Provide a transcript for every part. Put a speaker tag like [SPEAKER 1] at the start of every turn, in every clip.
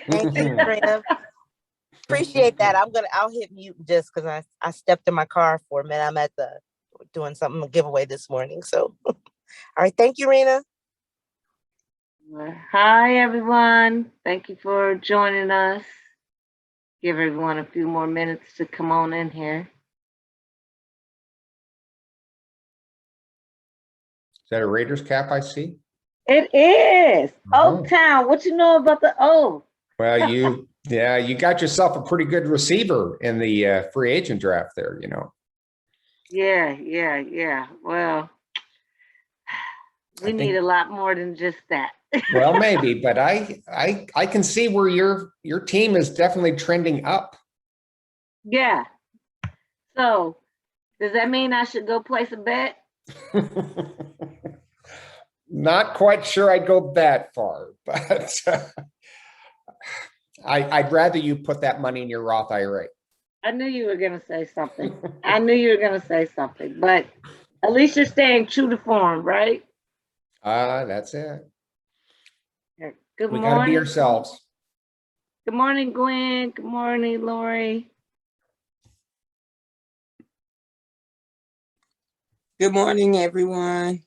[SPEAKER 1] Thank you, Rena. Appreciate that. I'll hit mute just because I stepped in my car for a minute. I'm at doing something, a giveaway this morning. So, all right. Thank you, Rena.
[SPEAKER 2] Hi, everyone. Thank you for joining us. Give everyone a few more minutes to come on in here.
[SPEAKER 3] Is that a Raiders cap I see?
[SPEAKER 2] It is. Oaktown. What you know about the O?
[SPEAKER 3] Well, you got yourself a pretty good receiver in the free agent draft there, you know.
[SPEAKER 2] Yeah. Well, we need a lot more than just that.
[SPEAKER 3] Well, maybe, but I can see where your team is definitely trending up.
[SPEAKER 2] Yeah. So, does that mean I should go place a bet?
[SPEAKER 3] Not quite sure I'd go that far, but I'd rather you put that money in your Roth IRA.
[SPEAKER 2] I knew you were going to say something. But at least you're staying true to form, right?
[SPEAKER 3] That's it.
[SPEAKER 2] Good morning.
[SPEAKER 3] We got to be ourselves.
[SPEAKER 2] Good morning, Gwen. Good morning, Lori.
[SPEAKER 4] Good morning, everyone.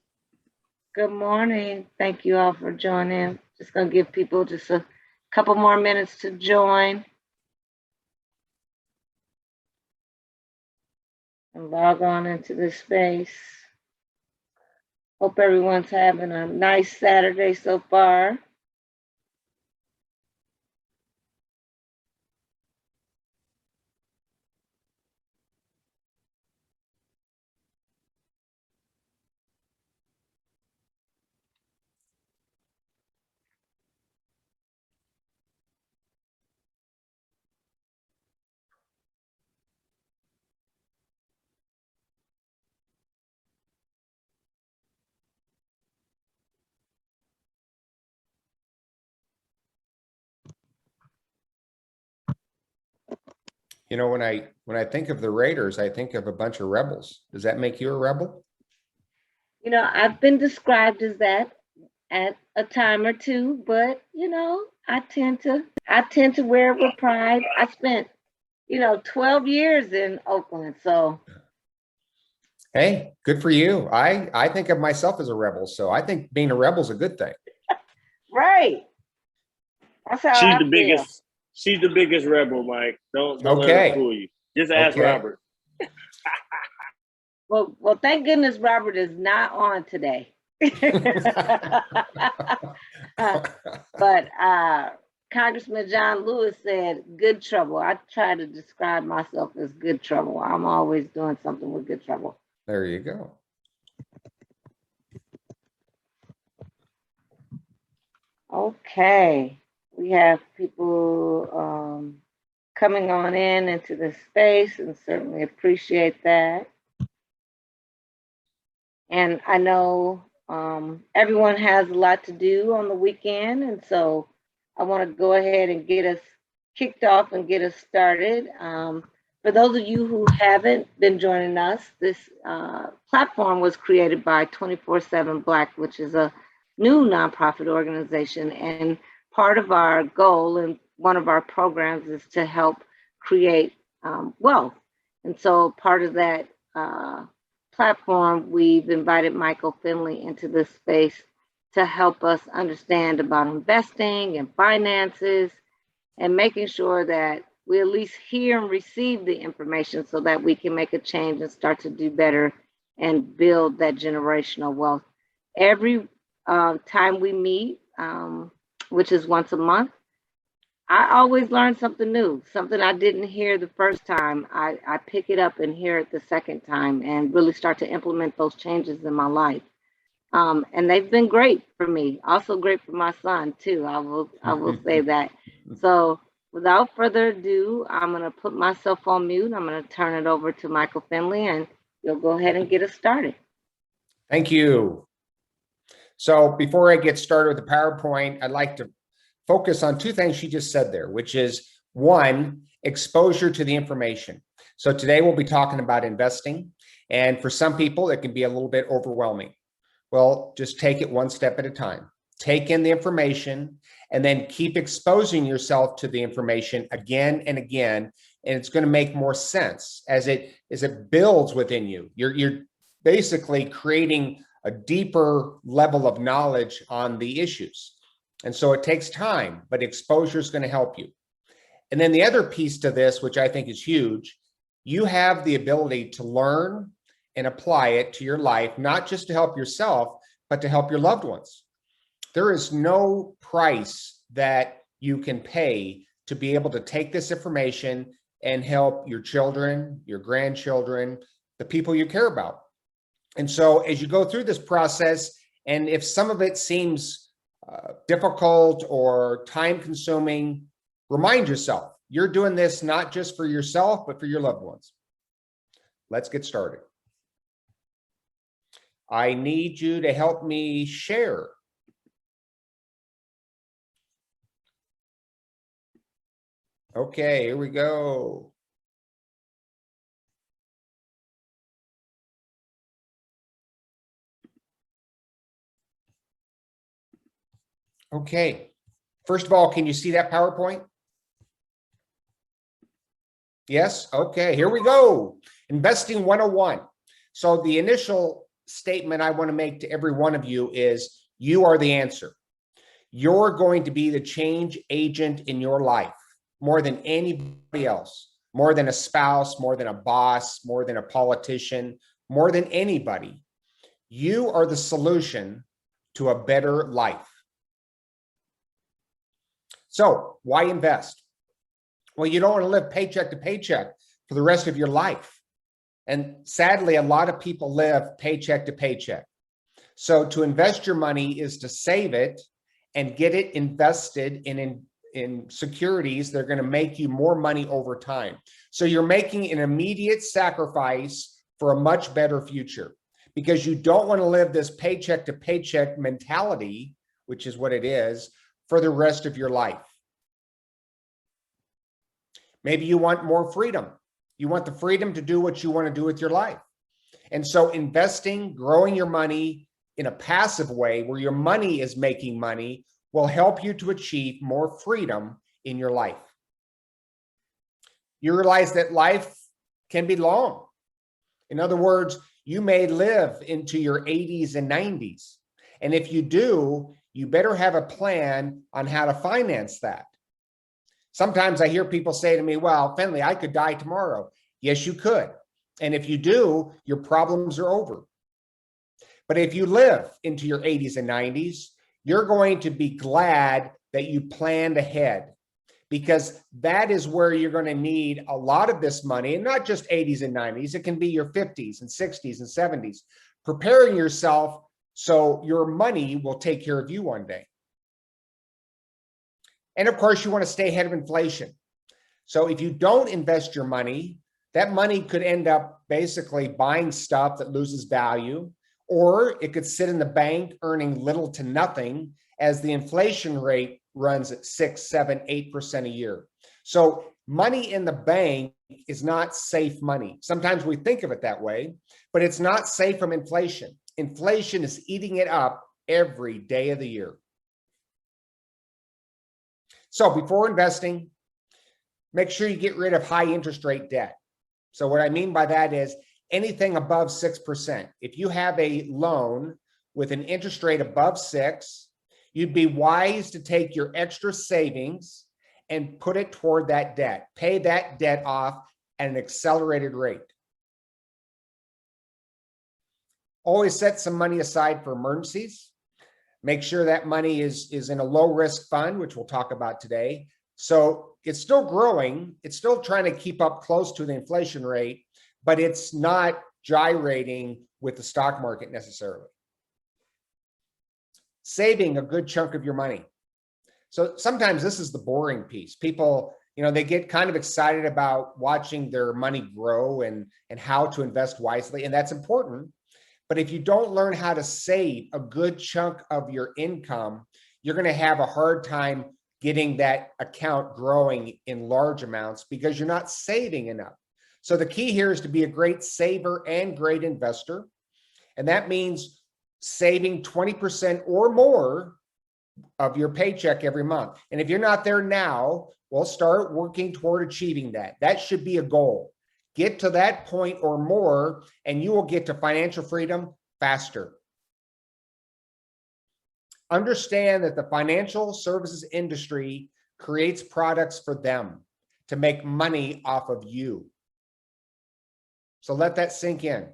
[SPEAKER 2] Good morning. Thank you all for joining. Just going to give people just a couple more minutes to join. And log on into this space. Hope everyone's having a nice Saturday so far.
[SPEAKER 3] You know, when I think of the Raiders, I think of a bunch of rebels. Does that make you a rebel?
[SPEAKER 2] You know, I've been described as that at a time or two, but you know, I tend to wear it with pride. I spent, 12 years in Oakland, so.
[SPEAKER 3] Hey, good for you. I think of myself as a rebel, so I think being a rebel is a good thing.
[SPEAKER 2] Right. That's how
[SPEAKER 5] She's
[SPEAKER 2] I
[SPEAKER 5] the
[SPEAKER 2] feel.
[SPEAKER 5] biggest. She's the biggest rebel, Mike. Don't let her fool you. Just ask Robert.
[SPEAKER 2] Well, thank goodness Robert is not on today. But Congressman John Lewis said, good trouble. I try to describe myself as good trouble. I'm always doing something with good trouble.
[SPEAKER 3] There you go.
[SPEAKER 2] Okay. We have people coming on into the space, and certainly appreciate that. And I know everyone has a lot to do on the weekend, and so I want to go ahead and get us kicked off and get us started. For those of you who haven't been joining us, this platform was created by 24/7 Black, which is a new nonprofit organization. And part of our goal and one of our programs is to help create wealth. And so part of that platform, we've invited Michael Finley into this space to help us understand about investing and finances and making sure that we at least hear and receive the information so that we can make a change and start to do better and build that generational wealth. Every time we meet, which is once a month, I always learn something new, something I didn't hear the first time. I pick it up and hear it the second time and really start to implement those changes in my life. And they've been great for me, also great for my son too. I will say that. So without further ado, I'm gonna put myself on mute. I'm gonna turn it over to Michael Finley and you'll go ahead and get us started.
[SPEAKER 3] Thank you. So before I get started with the PowerPoint, I'd like to focus on two things she just said there, which is one, exposure to the information. So today we'll be talking about investing. And for some people, it can be a little bit overwhelming. Well, just take it one step at a time. take in the information, and then keep exposing yourself to the information again and again. And it's going to make more sense as it builds within you. You're basically creating a deeper level of knowledge on the issues. And so it takes time, but exposure is going to help you. And then the other piece to this, which I think is huge, you have the ability to learn and apply it to your life, not just to help yourself, but to help your loved ones. There is no price that you can pay to be able to take this information and help your children, your grandchildren, the people you care about. And so as you go through this process, and if some of it seems difficult or time consuming, remind yourself, you're doing this not just for yourself, but for your loved ones. Let's get started. I need you to help me share. Okay, here we go. Okay, first of all, can you see that PowerPoint? Yes, okay, here we go. Investing 101. So the initial statement I want to make to every one of you is you are the answer. You're going to be the change agent in your life more than anybody else, more than a spouse, more than a boss, more than a politician, more than anybody. You are the solution to a better life. So why invest? Well, you don't want to live paycheck to paycheck for the rest of your life. And sadly, a lot of people live paycheck to paycheck. So to invest your money is to save it and get it invested in securities that are going to make you more money over time. So you're making an immediate sacrifice for a much better future because you don't want to live this paycheck to paycheck mentality, which is what it is, for the rest of your life. Maybe you want more freedom. You want the freedom to do what you want to do with your life. And so investing, growing your money in a passive way where your money is making money will help you to achieve more freedom in your life. You realize that life can be long. In other words, you may live into your 80s and 90s. And if you do, you better have a plan on how to finance that. Sometimes I hear people say to me, well, Finley, I could die tomorrow. Yes, you could. And if you do, your problems are over. But if you live into your 80s and 90s, you're going to be glad that you planned ahead because that is where you're going to need a lot of this money, and not just 80s and 90s. It can be your 50s and 60s and 70s, preparing yourself so your money will take care of you one day. And of course, you want to stay ahead of inflation. So if you don't invest your money, that money could end up basically buying stuff that loses value, or it could sit in the bank earning little to nothing as the inflation rate runs at 6, 7, 8% a year. So money in the bank is not safe money. Sometimes we think of it that way, but it's not safe from inflation. Inflation is eating it up every day of the year. So before investing, make sure you get rid of high interest rate debt. So what I mean by that is anything above 6%. If you have a loan with an interest rate above 6, you'd be wise to take your extra savings and put it toward that debt. Pay that debt off at an accelerated rate. Always set some money aside for emergencies. Make sure that money is in a low risk fund, which we'll talk about today. So it's still growing. It's still trying to keep up close to the inflation rate, but it's not gyrating with the stock market necessarily. Saving a good chunk of your money. So sometimes this is the boring piece. People, they get kind of excited about watching their money grow and how to invest wisely, and that's important. But if you don't learn how to save a good chunk of your income, you're going to have a hard time getting that account growing in large amounts because you're not saving enough. So the key here is to be a great saver and great investor. And that means saving 20% or more of your paycheck every month. And if you're not there now, we'll start working toward achieving that. That should be a goal. Get to that point or more, and you will get to financial freedom faster. Understand that the financial services industry creates products for them to make money off of you. So let that sink in.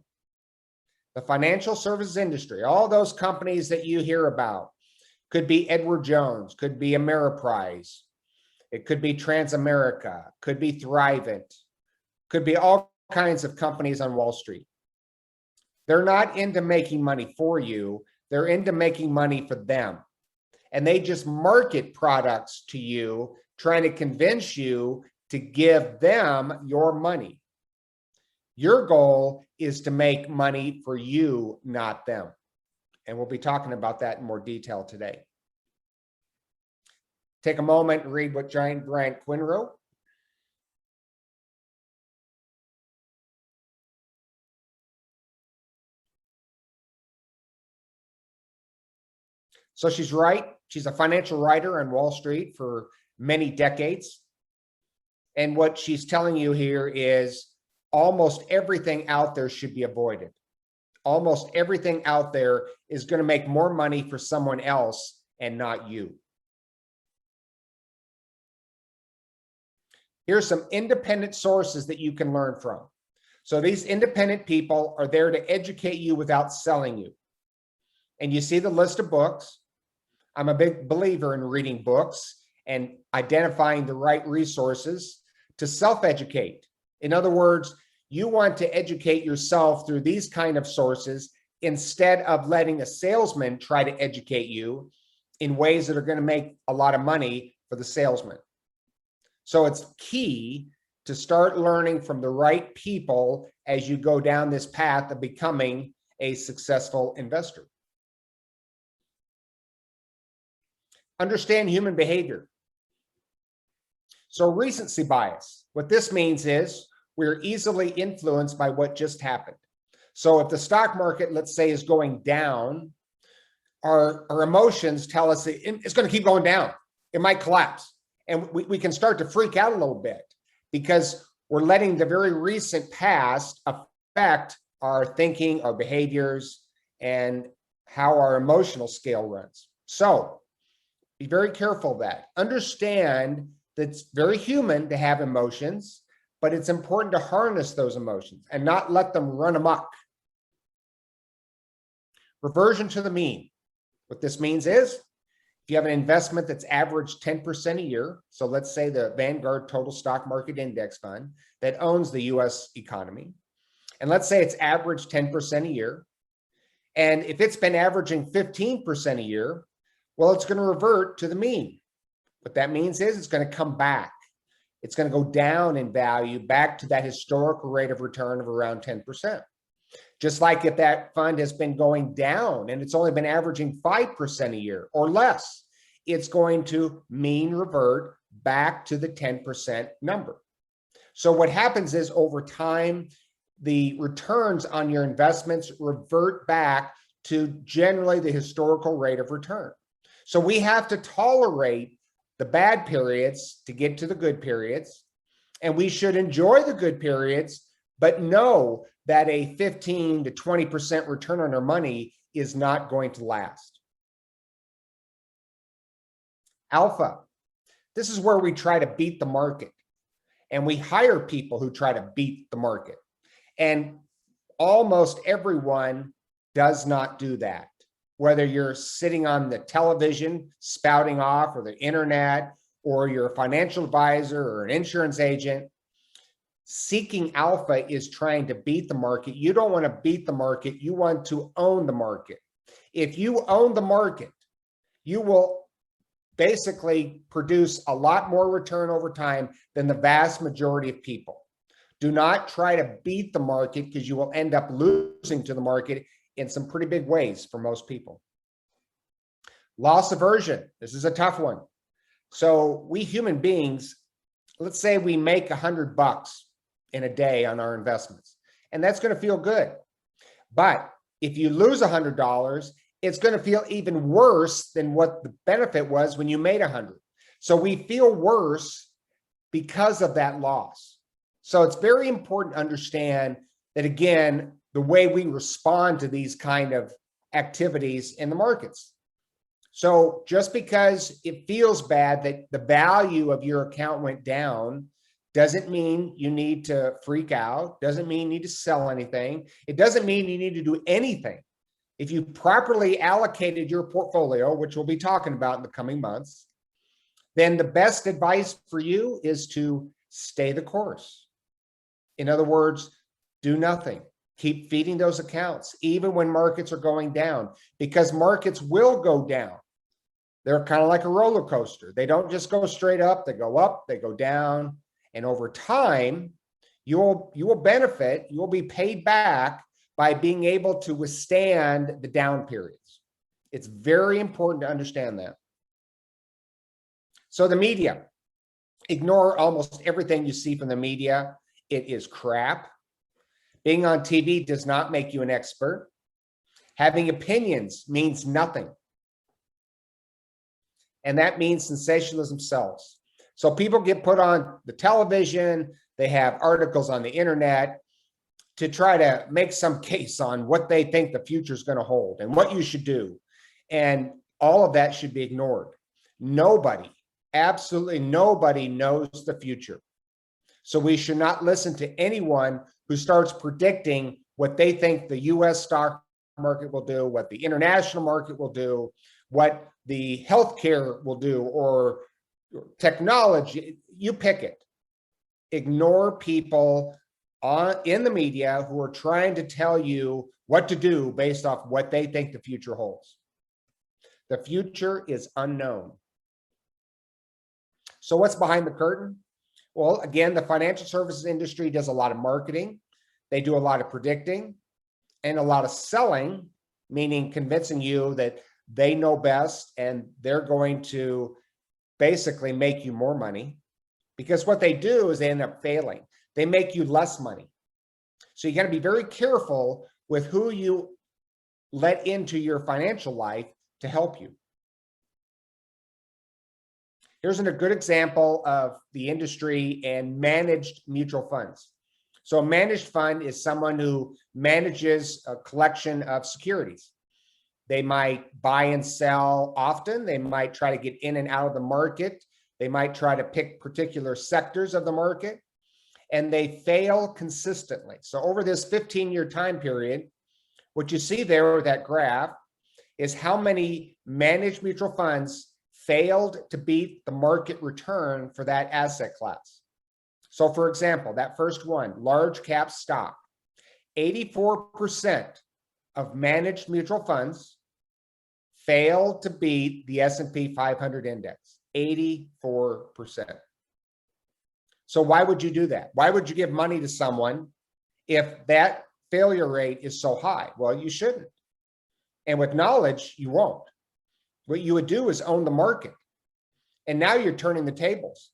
[SPEAKER 3] The financial services industry, all those companies that you hear about, could be Edward Jones, could be Ameriprise, it could be Transamerica, could be Thrivent, could be all kinds of companies on Wall Street. They're not into making money for you, they're into making money for them. And they just market products to you, trying to convince you to give them your money. Your goal is to make money for you, not them. And we'll be talking about that in more detail today. Take a moment and read what Brian Quinn wrote. So she's right. She's a financial writer on Wall Street for many decades. And what she's telling you here is almost everything out there should be avoided. Almost everything out there is going to make more money for someone else and not you. Here's some independent sources that you can learn from. So these independent people are there to educate you without selling you. And you see the list of books. I'm a big believer in reading books and identifying the right resources to self-educate. In other words, you want to educate yourself through these kind of sources instead of letting a salesman try to educate you in ways that are going to make a lot of money for the salesman. So it's key to start learning from the right people as you go down this path of becoming a successful investor. Understand human behavior. So recency bias, what this means is we're easily influenced by what just happened. So if the stock market, let's say, is going down, our emotions tell us it's going to keep going down. It might collapse. And we can start to freak out a little bit because we're letting the very recent past affect our thinking, our behaviors, and how our emotional scale runs. So be very careful of that. Understand that it's very human to have emotions, but it's important to harness those emotions and not let them run amok. Reversion to the mean. What this means is, if you have an investment that's averaged 10% a year, so let's say the Vanguard Total Stock Market Index Fund that owns the US economy, and let's say it's averaged 10% a year, and if it's been averaging 15% a year, well, it's going to revert to the mean. What that means is it's going to come back. It's going to go down in value back to that historical rate of return of around 10%. Just like if that fund has been going down and it's only been averaging 5% a year or less, it's going to mean revert back to the 10% number. So what happens is over time, the returns on your investments revert back to generally the historical rate of return. So we have to tolerate the bad periods to get to the good periods, and we should enjoy the good periods, but know that a 15 to 20% return on our money is not going to last. Alpha. This is where we try to beat the market, and we hire people who try to beat the market. And almost everyone does not do that. Whether you're sitting on the television spouting off, or the internet, or you're a financial advisor or an insurance agent, seeking alpha is trying to beat the market. You don't want to beat the market. You want to own the market. If you own the market, you will basically produce a lot more return over time than the vast majority of people. Do not try to beat the market, because you will end up losing to the market in some pretty big ways for most people. Loss aversion. This is a tough one. So we human beings, let's say we make $100 in a day on our investments, and that's going to feel good. But if you lose $100 it's going to feel even worse than what the benefit was when you made 100. So we feel worse because of that loss. So it's very important to understand that, again, the way we respond to these kind of activities in the markets. So just because it feels bad that the value of your account went down doesn't mean you need to freak out, doesn't mean you need to sell anything. It doesn't mean you need to do anything. If you properly allocated your portfolio, which we'll be talking about in the coming months, then the best advice for you is to stay the course. In other words, do nothing. Keep feeding those accounts, even when markets are going down, because markets will go down. They're kind of like a roller coaster. They don't just go straight up, they go down. And over time, you will benefit, you will be paid back by being able to withstand the down periods. It's very important to understand that. So the media, ignore almost everything you see from the media. It is crap. Being on TV does not make you an expert. Having opinions means nothing. And that means sensationalism sells. So people get put on the television, they have articles on the internet to try to make some case on what they think the future is going to hold and what you should do. And all of that should be ignored. Nobody, absolutely nobody knows the future. So we should not listen to anyone who starts predicting what they think the US stock market will do, what the international market will do, what the healthcare will do, or technology. You pick it. Ignore people in the media who are trying to tell you what to do based off what they think the future holds. The future is unknown. So what's behind the curtain? Well, again, the financial services industry does a lot of marketing. They do a lot of predicting and a lot of selling, meaning convincing you that they know best and they're going to basically make you more money, because what they do is they end up failing. They make you less money. So you got to be very careful with who you let into your financial life to help you. Here's a good example of the industry and managed mutual funds. So a managed fund is someone who manages a collection of securities. They might buy and sell often. They might try to get in and out of the market. They might try to pick particular sectors of the market, and they fail consistently. So over this 15-year time period, what you see there with that graph is how many managed mutual funds failed to beat the market return for that asset class. So for example, that first one, large cap stock, 84% of managed mutual funds failed to beat the S&P 500 index, 84%. So why would you do that? Why would you give money to someone if that failure rate is so high? Well, you shouldn't. And with knowledge, you won't. What you would do is own the market. And now you're turning the tables,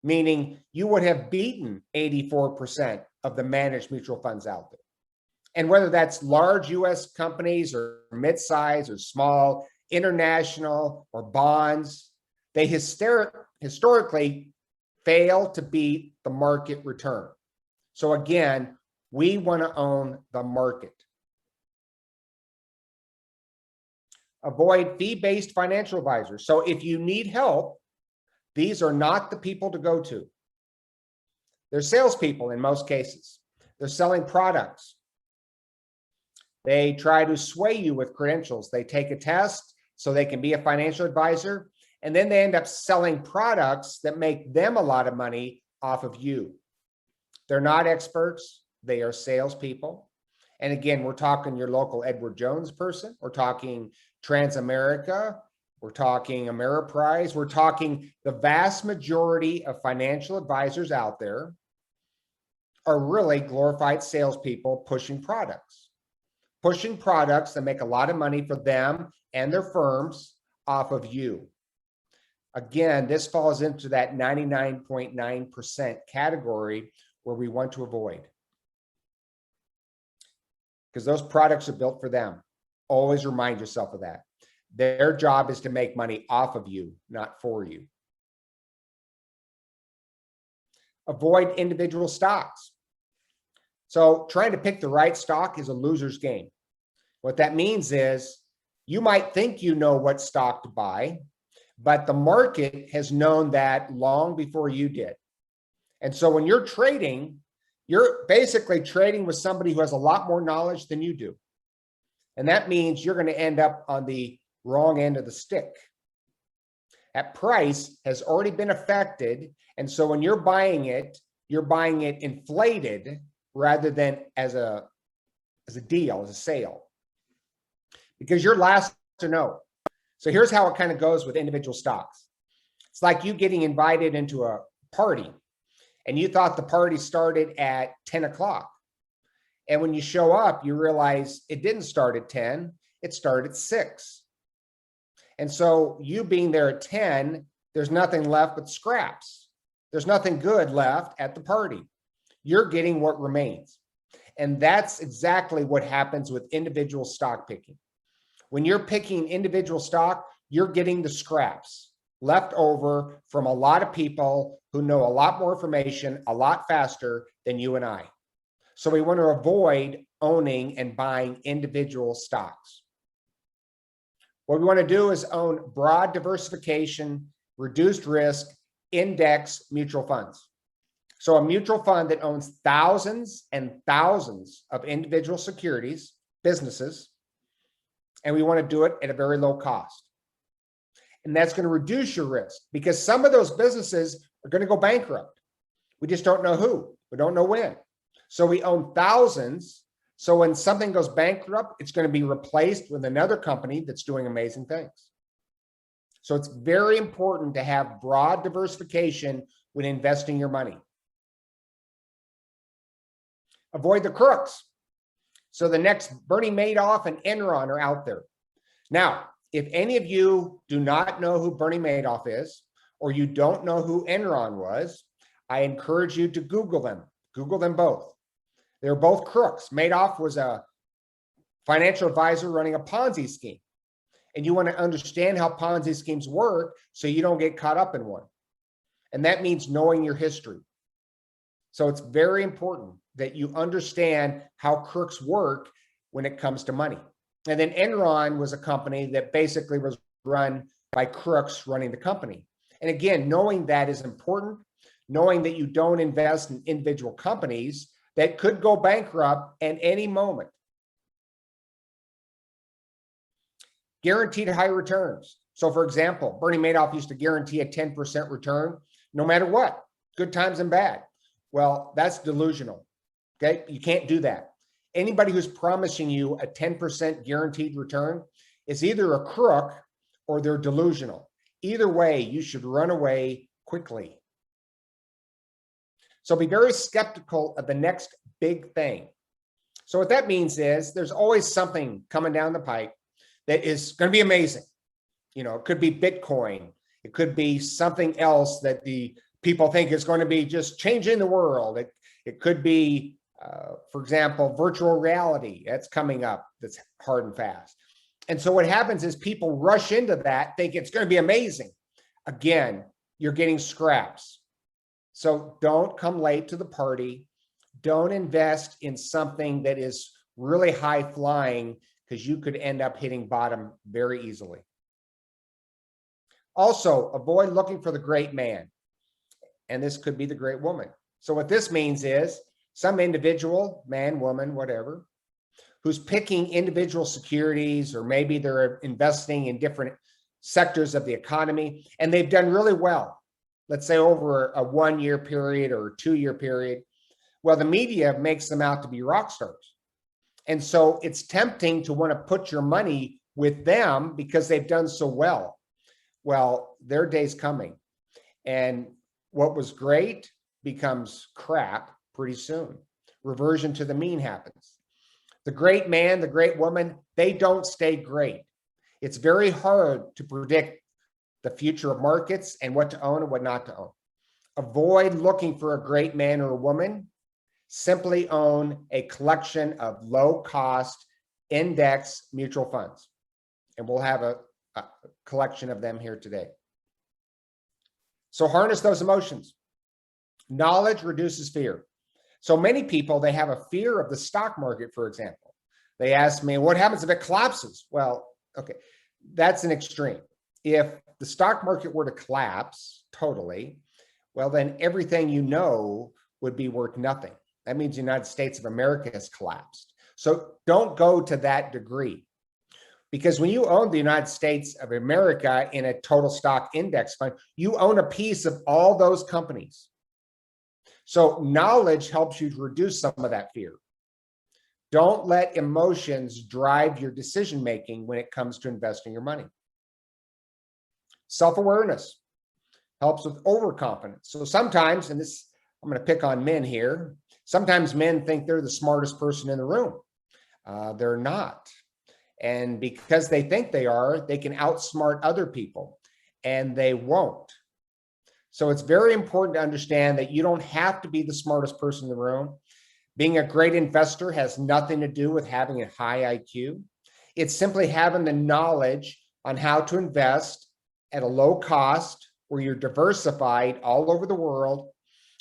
[SPEAKER 3] meaning you would have beaten 84% of the managed mutual funds out there. And whether that's large US companies or mid-size or small, international or bonds, they historically fail to beat the market return. So again, we want to own the market. Avoid fee-based financial advisors. So if you need help, these are not the people to go to. They're salespeople in most cases. They're selling products. They try to sway you with credentials. They take a test so they can be a financial advisor, and then they end up selling products that make them a lot of money off of you. They're not experts. They are salespeople. And again, we're talking your local Edward Jones person. We're talking Transamerica. We're talking Ameriprise. We're talking the vast majority of financial advisors out there are really glorified salespeople pushing products that make a lot of money for them and their firms off of you. Again, this falls into that 99.9% category where we want to avoid, because those products are built for them. Always remind yourself of that. Their job is to make money off of you, not for you. Avoid individual stocks. So trying to pick the right stock is a loser's game. What that means is you might think you know what stock to buy, but the market has known that long before you did. And so when you're trading, you're basically trading with somebody who has a lot more knowledge than you do. And that means you're going to end up on the wrong end of the stick. That price has already been affected. And so when you're buying it inflated rather than as a deal, as a sale, because you're last to know. So here's how it kind of goes with individual stocks. It's like you getting invited into a party and you thought the party started at 10 o'clock. And when you show up, you realize it didn't start at 10, it started at 6. And so you being there at 10, there's nothing left but scraps. There's nothing good left at the party. You're getting what remains. And that's exactly what happens with individual stock picking. When you're picking individual stock, you're getting the scraps left over from a lot of people who know a lot more information a lot faster than you and I. So we want to avoid owning and buying individual stocks. What we want to do is own broad diversification, reduced risk, index mutual funds. So a mutual fund that owns thousands and thousands of individual securities, businesses, and we want to do it at a very low cost. And that's going to reduce your risk because some of those businesses are going to go bankrupt. We just don't know who. We don't know when. So we own thousands. So when something goes bankrupt, it's going to be replaced with another company that's doing amazing things. So it's very important to have broad diversification when investing your money. Avoid the crooks. So the next Bernie Madoff and Enron are out there. Now, if any of you do not know who Bernie Madoff is, or you don't know who Enron was, I encourage you to Google them. Google them both. They're both crooks. Madoff was a financial advisor running a Ponzi scheme. And you want to understand how Ponzi schemes work so you don't get caught up in one. And that means knowing your history. So it's very important that you understand how crooks work when it comes to money. And then Enron was a company that basically was run by crooks running the company. And again, knowing that is important, knowing that you don't invest in individual companies that could go bankrupt at any moment. Guaranteed high returns. So for example, Bernie Madoff used to guarantee a 10% return no matter what, good times and bad. Well, that's delusional. Okay, you can't do that. Anybody who's promising you a 10% guaranteed return is either a crook or they're delusional. Either way, you should run away quickly. So be very skeptical of the next big thing. So what that means is there's always something coming down the pipe that is going to be amazing. You know, it could be Bitcoin. It could be something else that the people think is going to be just changing the world. It could be, for example, virtual reality. That's coming up. That's hard and fast. And so what happens is people rush into that, think it's going to be amazing. Again, you're getting scraps. So don't come late to the party. Don't invest in something that is really high flying because you could end up hitting bottom very easily. Also, avoid looking for the great man. And this could be the great woman. So what this means is some individual, man, woman, whatever, who's picking individual securities, or maybe they're investing in different sectors of the economy, and they've done really well. Let's say over a 1-year period or a 2-year period. Well, the media makes them out to be rock stars. And so it's tempting to want to put your money with them because they've done so well. Well, their day's coming. And what was great becomes crap pretty soon. Reversion to the mean happens. The great man, the great woman, they don't stay great. It's very hard to predict the future of markets and what to own and what not to own. Avoid looking for a great man or a woman. Simply own a collection of low cost index mutual funds. And we'll have a collection of them here today. So harness those emotions. Knowledge reduces fear. So many people, they have a fear of the stock market, for example. They ask me, what happens if it collapses? Well, okay, that's an extreme. If the stock market were to collapse totally, well, then everything you know would be worth nothing. That means the United States of America has collapsed. So don't go to that degree. Because when you own the United States of America in a total stock index fund, you own a piece of all those companies. So knowledge helps you to reduce some of that fear. Don't let emotions drive your decision-making when it comes to investing your money. Self-awareness helps with overconfidence. So sometimes, and this, I'm going to pick on men here, sometimes men think they're the smartest person in the room. They're not. And because they think they are, they can outsmart other people, and they won't. So it's very important to understand that you don't have to be the smartest person in the room. Being a great investor has nothing to do with having a high IQ. It's simply having the knowledge on how to invest at a low cost where you're diversified all over the world,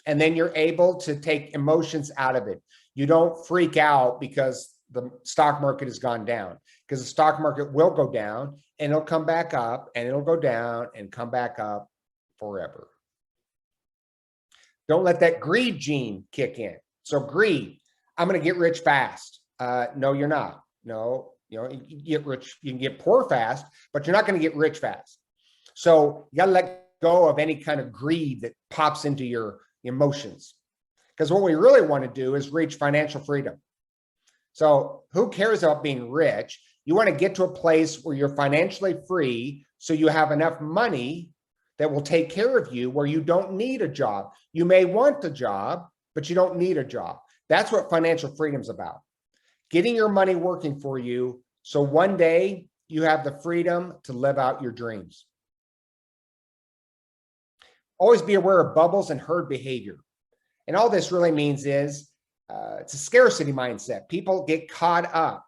[SPEAKER 3] and then you're able to take emotions out of it. You don't freak out because the stock market has gone down, because the stock market will go down and it'll come back up, and it'll go down and come back up forever. Don't let that greed gene kick in. So greed, I'm going to get rich fast. No, you're not. No, you get rich, you can get poor fast, but you're not going to get rich fast. So you got to let go of any kind of greed that pops into your emotions. Because what we really want to do is reach financial freedom. So who cares about being rich? You want to get to a place where you're financially free, so you have enough money that will take care of you, where you don't need a job. You may want a job, but you don't need a job. That's what financial freedom is about. Getting your money working for you, so one day you have the freedom to live out your dreams. Always be aware of bubbles and herd behavior. And all this really means is it's a scarcity mindset. People get caught up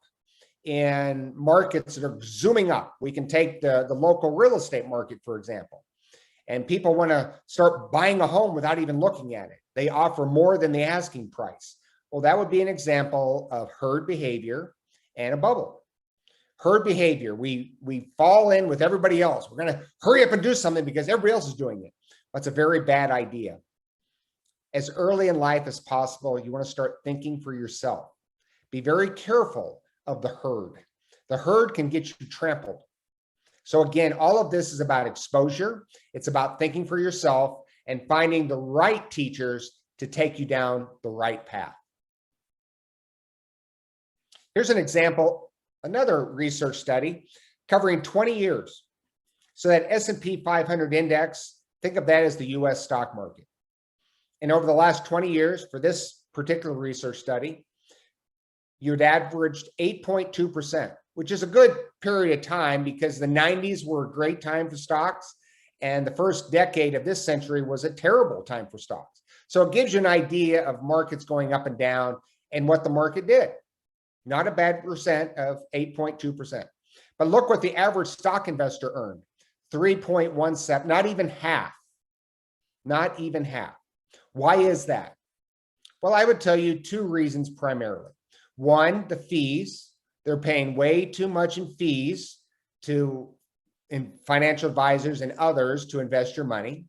[SPEAKER 3] in markets that are zooming up. We can take the local real estate market, for example. And people want to start buying a home without even looking at it. They offer more than the asking price. Well, that would be an example of herd behavior and a bubble. Herd behavior, we fall in with everybody else. We're going to hurry up and do something because everybody else is doing it. That's a very bad idea. As early in life as possible, you want to start thinking for yourself. Be very careful of the herd. The herd can get you trampled. So again, all of this is about exposure. It's about thinking for yourself and finding the right teachers to take you down the right path. Here's an example, another research study covering 20 years. So that S&P 500 index, think of that as the US stock market. And over the last 20 years, for this particular research study, you'd averaged 8.2%, which is a good period of time, because the 90s were a great time for stocks, and the first decade of this century was a terrible time for stocks. So it gives you an idea of markets going up and down and what the market did. Not a bad percent of 8.2%. But look what the average stock investor earned, 3.17, not even half. Not even half. Why is that? Well, I would tell you two reasons primarily. One, the fees. They're paying way too much in fees to financial advisors and others to invest your money.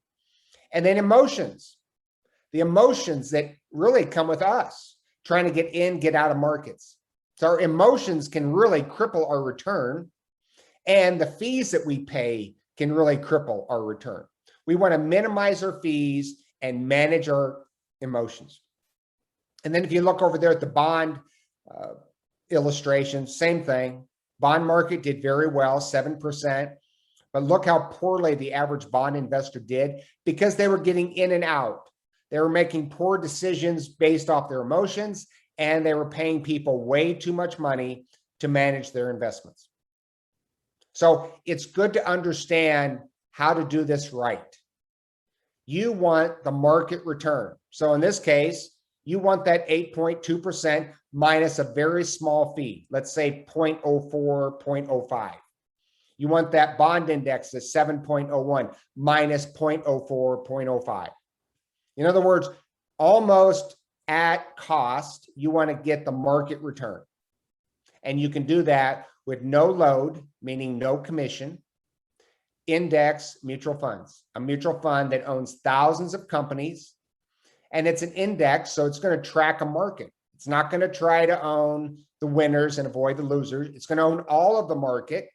[SPEAKER 3] And then emotions. The emotions that really come with us trying to get in, get out of markets. So our emotions can really cripple our return, and the fees that we pay can really cripple our return. We want to minimize our fees and manage our emotions. And then if you look over there at the bond illustration, same thing. Bond market did very well, 7%. But look how poorly the average bond investor did, because they were getting in and out. They were making poor decisions based off their emotions, and they were paying people way too much money to manage their investments. So it's good to understand how to do this right. You want the market return. So in this case, you want that 8.2% minus a very small fee, let's say 0.04, 0.05. You want that bond index at 7.01 minus 0.04, 0.05. In other words, almost at cost, you want to get the market return. And you can do that with no load, meaning no commission, index mutual funds, a mutual fund that owns thousands of companies. And it's an index, so it's going to track a market. It's not going to try to own the winners and avoid the losers. It's going to own all of the market.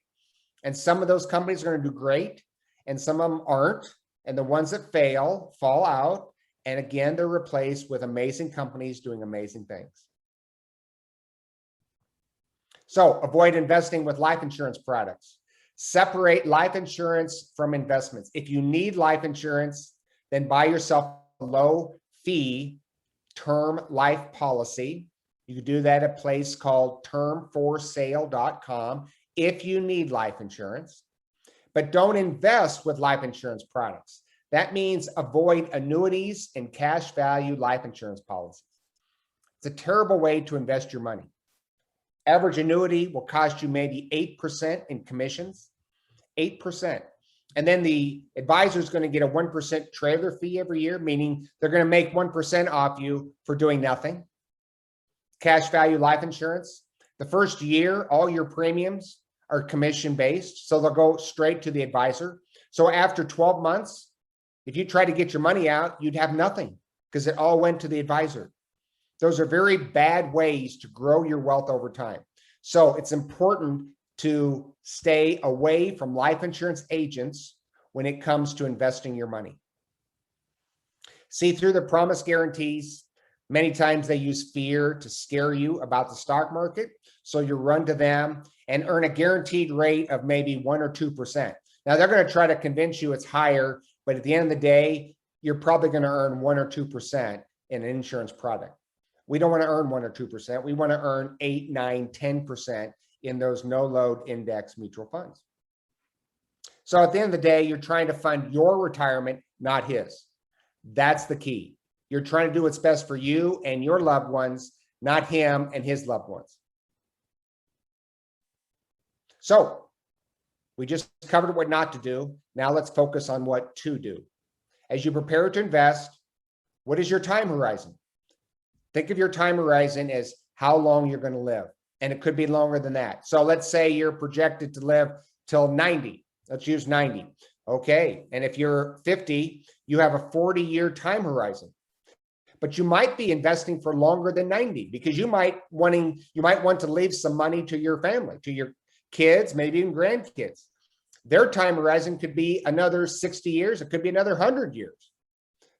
[SPEAKER 3] And some of those companies are going to do great, and some of them aren't. And the ones that fail fall out. And again, they're replaced with amazing companies doing amazing things. So avoid investing with life insurance products. Separate life insurance from investments. If you need life insurance, then buy yourself a low fee term life policy. You can do that at a place called termforsale.com if you need life insurance, but don't invest with life insurance products. That means avoid annuities and cash value life insurance policies. It's a terrible way to invest your money. Average annuity will cost you maybe 8% in commissions, 8%. And then the advisor is going to get a 1% trailer fee every year, meaning they're going to make 1% off you for doing nothing. Cash value life insurance, the first year, all your premiums are commission based, so they'll go straight to the advisor. So after 12 months, if you try to get your money out, you'd have nothing because it all went to the advisor. Those are very bad ways to grow your wealth over time. So it's important to stay away from life insurance agents when it comes to investing your money. See through the promise guarantees. Many times they use fear to scare you about the stock market. So you run to them and earn a guaranteed rate of maybe 1 or 2%. Now they're going to try to convince you it's higher, but at the end of the day, you're probably going to earn 1 or 2% in an insurance product. We don't want to earn 1 or 2%. We want to earn 8, 9, 10% in those no load index mutual funds. So at the end of the day, you're trying to fund your retirement, not his. That's the key. You're trying to do what's best for you and your loved ones, not him and his loved ones. So we just covered what not to do. Now let's focus on what to do. As you prepare to invest, what is your time horizon? Think of your time horizon as how long you're going to live. And it could be longer than that. So let's say you're projected to live till 90. Let's use 90. Okay. And if you're 50, you have a 40-year time horizon. But you might be investing for longer than 90 because you might want to leave some money to your family, to your kids, maybe even grandkids. Their time horizon could be another 60 years. It could be another 100 years.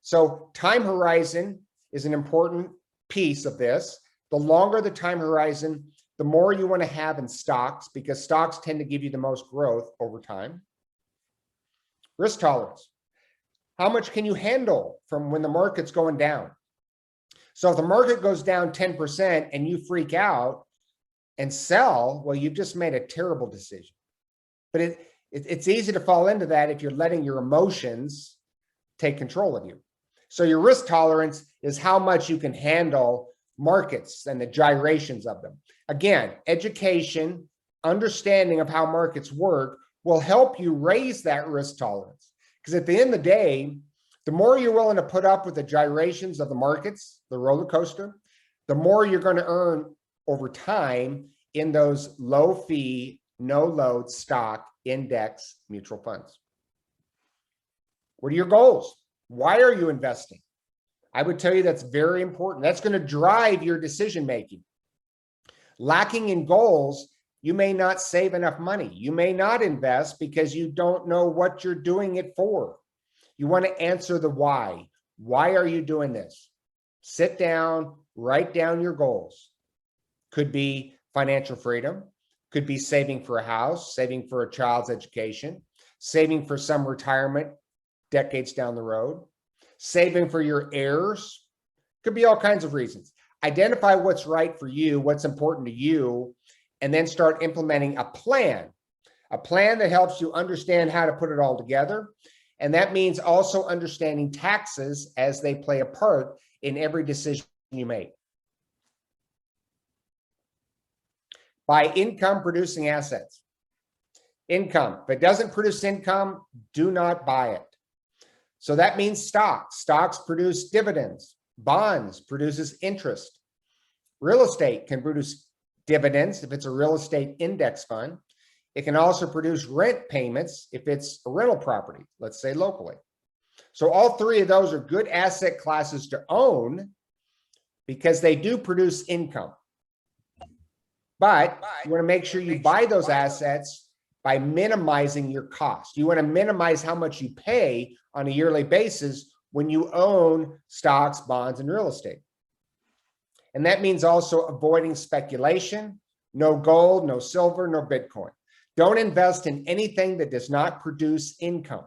[SPEAKER 3] So time horizon is an important piece of this. The longer the time horizon, the more you want to have in stocks because stocks tend to give you the most growth over time. Risk tolerance. How much can you handle from when the market's going down? So if the market goes down 10% and you freak out and sell, well, you've just made a terrible decision. But it's easy to fall into that if you're letting your emotions take control of you. So your risk tolerance is how much you can handle markets and the gyrations of them. Again, education, understanding of how markets work will help you raise that risk tolerance. Because at the end of the day, the more you're willing to put up with the gyrations of the markets, the roller coaster, the more you're going to earn over time in those low fee, no load stock index mutual funds. What are your goals? Why are you investing? I would tell you that's very important. That's going to drive your decision making. Lacking in goals, you may not save enough money. You may not invest because you don't know what you're doing it for. You want to answer the why. Why are you doing this? Sit down, write down your goals. Could be financial freedom, could be saving for a house, saving for a child's education, saving for some retirement decades down the road, saving for your heirs. Could be all kinds of reasons. Identify what's right for you, what's important to you, and then start implementing a plan that helps you understand how to put it all together. And that means also understanding taxes as they play a part in every decision you make. Buy income producing assets. Income. If it doesn't produce income, do not buy it. So that means stocks. Stocks produce dividends. Bonds produces interest. Real estate can produce dividends if it's a real estate index fund. It can also produce rent payments if it's a rental property, let's say locally. So all three of those are good asset classes to own because they do produce income. But you want to make sure you buy those assets by minimizing your cost. You want to minimize how much you pay on a yearly basis when you own stocks, bonds, and real estate. And that means also avoiding speculation, no gold, no silver, no Bitcoin. Don't invest in anything that does not produce income.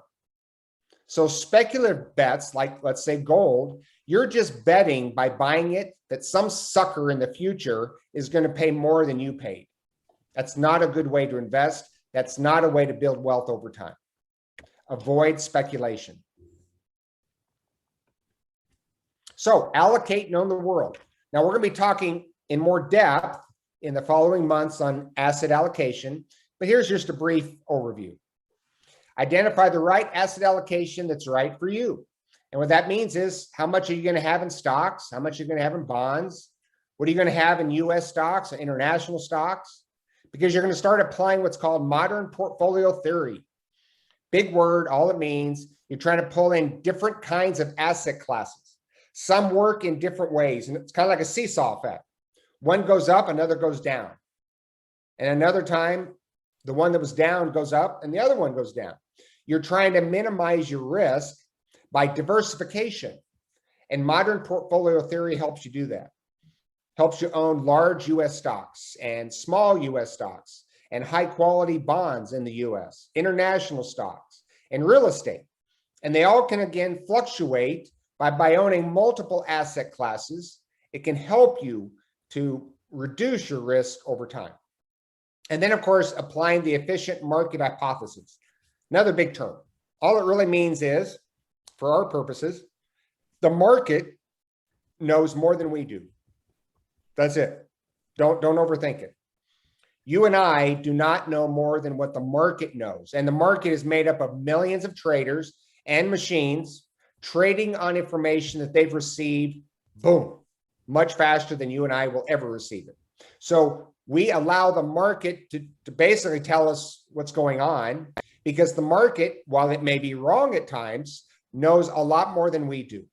[SPEAKER 3] So speculative bets, like let's say gold, you're just betting by buying it that some sucker in the future is going to pay more than you paid. That's not a good way to invest. That's not a way to build wealth over time. Avoid speculation. So allocate and own the world. Now we're going to be talking in more depth in the following months on asset allocation, but here's just a brief overview. Identify the right asset allocation that's right for you. And what that means is how much are you going to have in stocks? How much are you going to have in bonds? What are you going to have in US stocks or international stocks? Because you're going to start applying what's called modern portfolio theory. Big word, all it means, you're trying to pull in different kinds of asset classes. Some work in different ways, and it's kind of like a seesaw effect. One goes up, another goes down. And another time, the one that was down goes up and the other one goes down. You're trying to minimize your risk by diversification. And modern portfolio theory helps you do that. Helps you own large US stocks and small US stocks and high quality bonds in the US, international stocks and real estate. And they all can again fluctuate by owning multiple asset classes. It can help you to reduce your risk over time. And then of course, applying the efficient market hypothesis, another big term. All it really means is, for our purposes, the market knows more than we do. That's it. Don't overthink it. You and I do not know more than what the market knows. And the market is made up of millions of traders and machines trading on information that they've received, boom, much faster than you and I will ever receive it. So we allow the market to basically tell us what's going on because the market, while it may be wrong at times, knows a lot more than we do.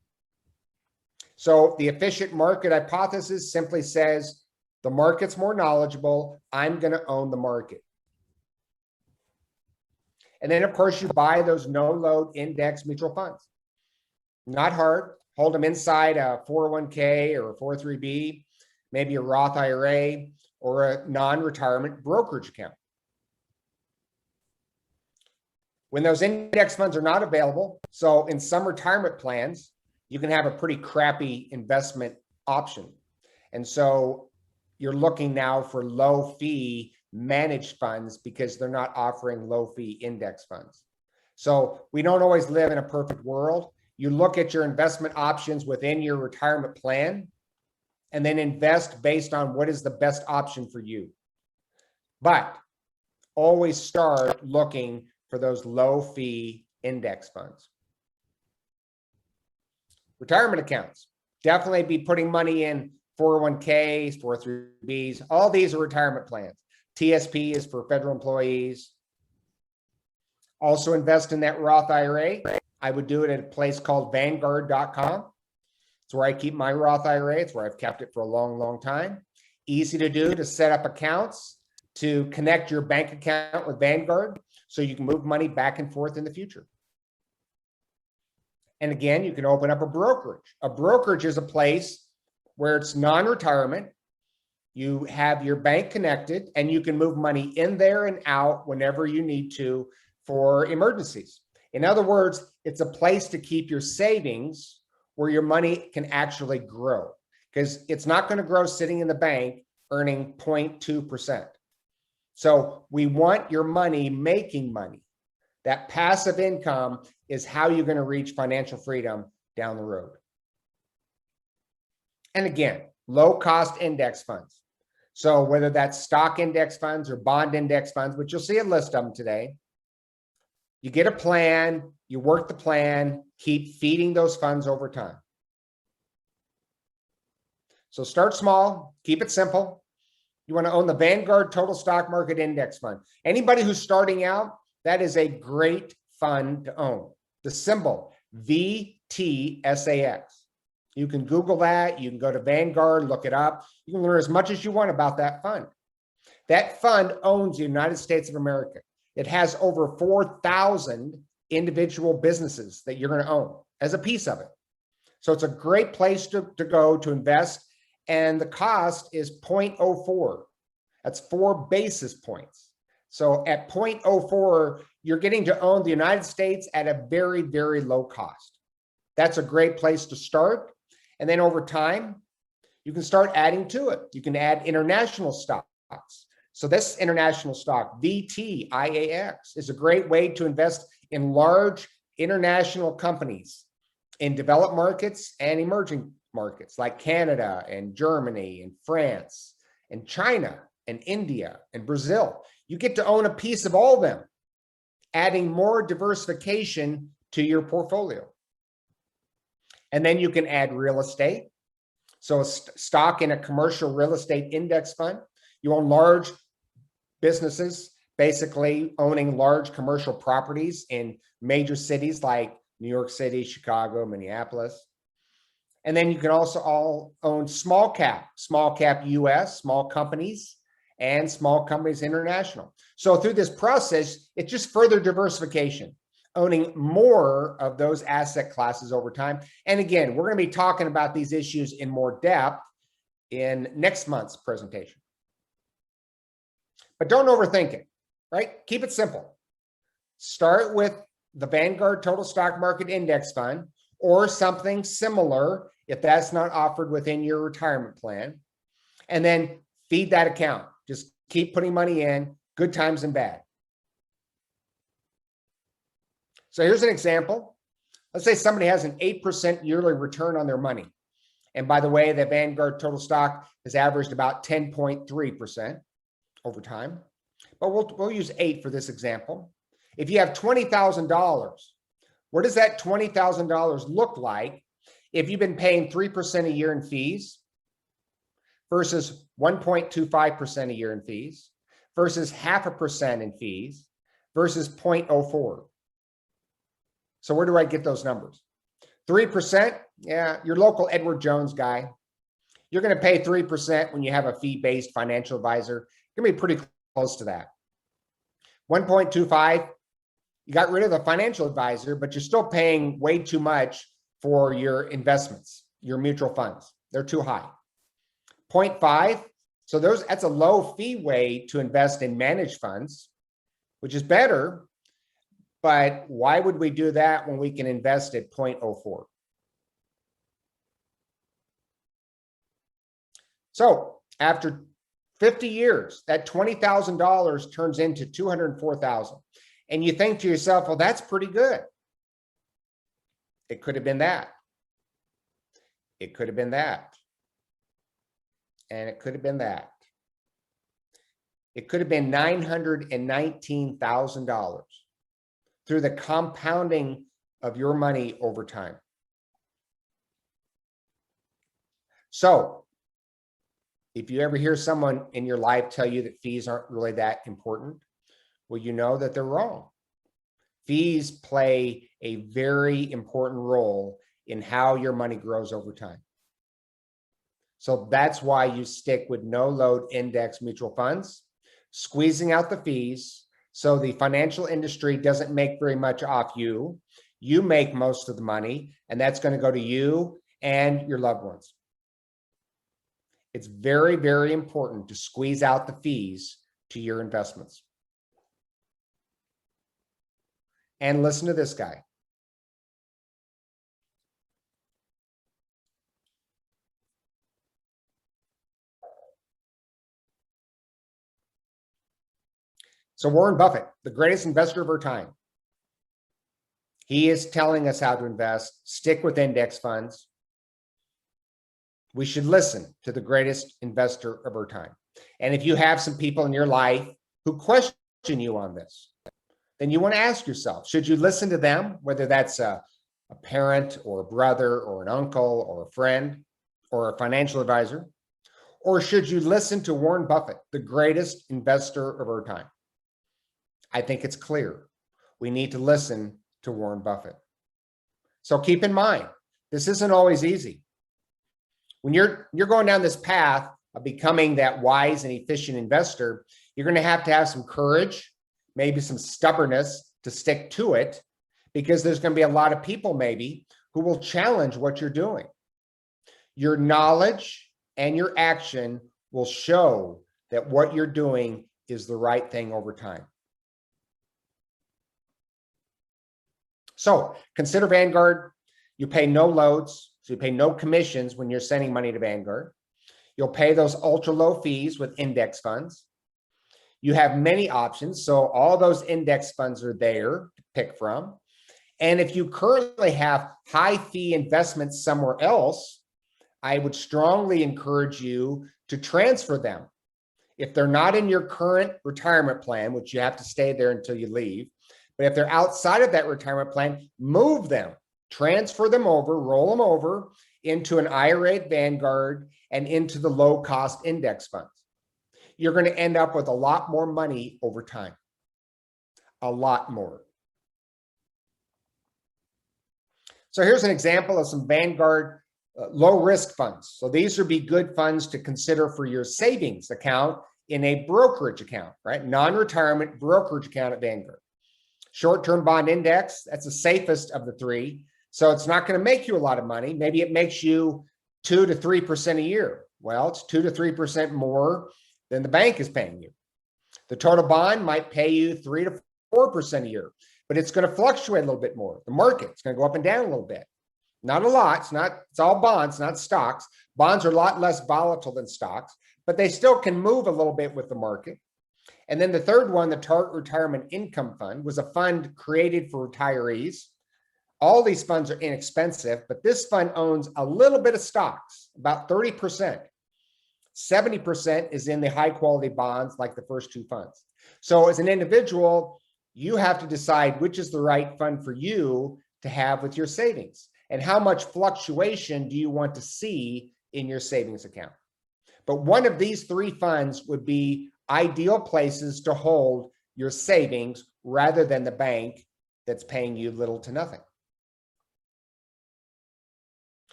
[SPEAKER 3] So the efficient market hypothesis simply says the market's more knowledgeable. I'm going to own the market. And then, of course, you buy those no-load index mutual funds. Not hard. Hold them inside a 401k or a 403b, maybe a Roth IRA or a non-retirement brokerage account. When those index funds are not available, so in some retirement plans, you can have a pretty crappy investment option. And so you're looking now for low fee managed funds because they're not offering low fee index funds. So we don't always live in a perfect world. You look at your investment options within your retirement plan and then invest based on what is the best option for you. But always start looking for those low fee index funds. Retirement accounts, definitely be putting money in 401ks, 403bs, all these are retirement plans. TSP is for federal employees. Also invest in that Roth IRA. I would do it at a place called Vanguard.com. It's where I keep my Roth IRA. It's where I've kept it for a long, long time. Easy to do to set up accounts, to connect your bank account with Vanguard so you can move money back and forth in the future. And again, you can open up a brokerage. A brokerage is a place where it's non-retirement. You have your bank connected and you can move money in there and out whenever you need to for emergencies. In other words, it's a place to keep your savings where your money can actually grow because it's not going to grow sitting in the bank earning 0.2%. So we want your money making money. That passive income is how you're going to reach financial freedom down the road. And again, low cost index funds. So whether that's stock index funds or bond index funds, which you'll see a list of them today, you get a plan, you work the plan, keep feeding those funds over time. So start small, keep it simple. You want to own the Vanguard Total Stock Market Index Fund. Anybody who's starting out, that is a great fund to own. The symbol VTSAX. You can Google that. You can go to Vanguard, look it up. You can learn as much as you want about that fund. That fund owns the United States of America. It has over 4,000 individual businesses that you're going to own as a piece of it. So it's a great place to go to invest. And the cost is 0.04. That's 4 basis points. So at 0.04, you're getting to own the United States at a very, very low cost. That's a great place to start. And then over time, you can start adding to it. You can add international stocks. So this international stock, VTIAX, is a great way to invest in large international companies in developed markets and emerging markets like Canada and Germany and France and China and India and Brazil. You get to own a piece of all of them, adding more diversification to your portfolio. And then you can add real estate. So a stock in a commercial real estate index fund. You own large businesses, basically owning large commercial properties in major cities like New York City, Chicago, Minneapolis. And then you can also all own small cap US, small companies, and small companies international. So through this process, it's just further diversification, owning more of those asset classes over time. And again, we're going to be talking about these issues in more depth in next month's presentation. But don't overthink it, right? Keep it simple. Start with the Vanguard Total Stock Market Index Fund or something similar if that's not offered within your retirement plan. And then feed that account. Just keep putting money in, good times and bad. So here's an example. Let's say somebody has an 8% yearly return on their money. And by the way, the Vanguard Total Stock has averaged about 10.3% over time. But we'll use 8 for this example. If you have $20,000, what does that $20,000 look like if you've been paying 3% a year in fees versus 1.25% a year in fees versus 0.5% in fees versus 0.04? So where do I get those numbers? 3%, yeah, your local Edward Jones guy. You're going to pay 3% when you have a fee-based financial advisor. You're going to be pretty close to that. 1.25, you got rid of the financial advisor, but you're still paying way too much for your investments, your mutual funds. They're too high. 0.5, so that's a low fee way to invest in managed funds, which is better. But why would we do that when we can invest at 0.04? So after 50 years, that $20,000 turns into $204,000. And you think to yourself, well, that's pretty good. It could have been that. It could have been that. And it could have been that. It could have been $919,000 through the compounding of your money over time. So if you ever hear someone in your life tell you that fees aren't really that important, well, you know that they're wrong. Fees play a very important role in how your money grows over time. So that's why you stick with no load index mutual funds, squeezing out the fees so the financial industry doesn't make very much off you. You make most of the money, and that's going to go to you and your loved ones. It's very, very important to squeeze out the fees to your investments. And listen to this guy. So Warren Buffett, the greatest investor of our time, he is telling us how to invest, stick with index funds. we should listen to the greatest investor of our time. And if you have some people in your life who question you on this, then you want to ask yourself, should you listen to them, whether that's a parent or a brother or an uncle or a friend or a financial advisor? Or should you listen to Warren Buffett, the greatest investor of our time? I think it's clear. We need to listen to Warren Buffett. So keep in mind, this isn't always easy. When you're going down this path of becoming that wise and efficient investor, you're going to have some courage, maybe some stubbornness to stick to it, because there's going to be a lot of people maybe who will challenge what you're doing. Your knowledge and your action will show that what you're doing is the right thing over time. So consider Vanguard. You pay no loads, so you pay no commissions when you're sending money to Vanguard. You'll pay those ultra low fees with index funds. You have many options, so all those index funds are there to pick from. And if you currently have high fee investments somewhere else, I would strongly encourage you to transfer them. If they're not in your current retirement plan, which you have to stay there until you leave, but if they're outside of that retirement plan, move them, transfer them over, roll them over into an IRA at Vanguard and into the low cost index funds. You're going to end up with a lot more money over time, a lot more. So here's an example of some Vanguard low risk funds. So these would be good funds to consider for your savings account in a brokerage account, right? Non-retirement brokerage account at Vanguard. Short-term bond index, that's the safest of the three. So it's not going to make you a lot of money. Maybe it makes you 2 to 3% a year. Well, it's 2 to 3% more than the bank is paying you. The total bond might pay you 3 to 4% a year, but it's going to fluctuate a little bit more. The market's going to go up and down a little bit. Not a lot. It's all bonds, not stocks. Bonds are a lot less volatile than stocks, but they still can move a little bit with the market. And then the third one, the Target Retirement Income Fund, was a fund created for retirees. All these funds are inexpensive, but this fund owns a little bit of stocks, about 30%. 70% is in the high quality bonds like the first two funds. So as an individual, you have to decide which is the right fund for you to have with your savings and how much fluctuation do you want to see in your savings account. But one of these three funds would be ideal places to hold your savings rather than the bank that's paying you little to nothing.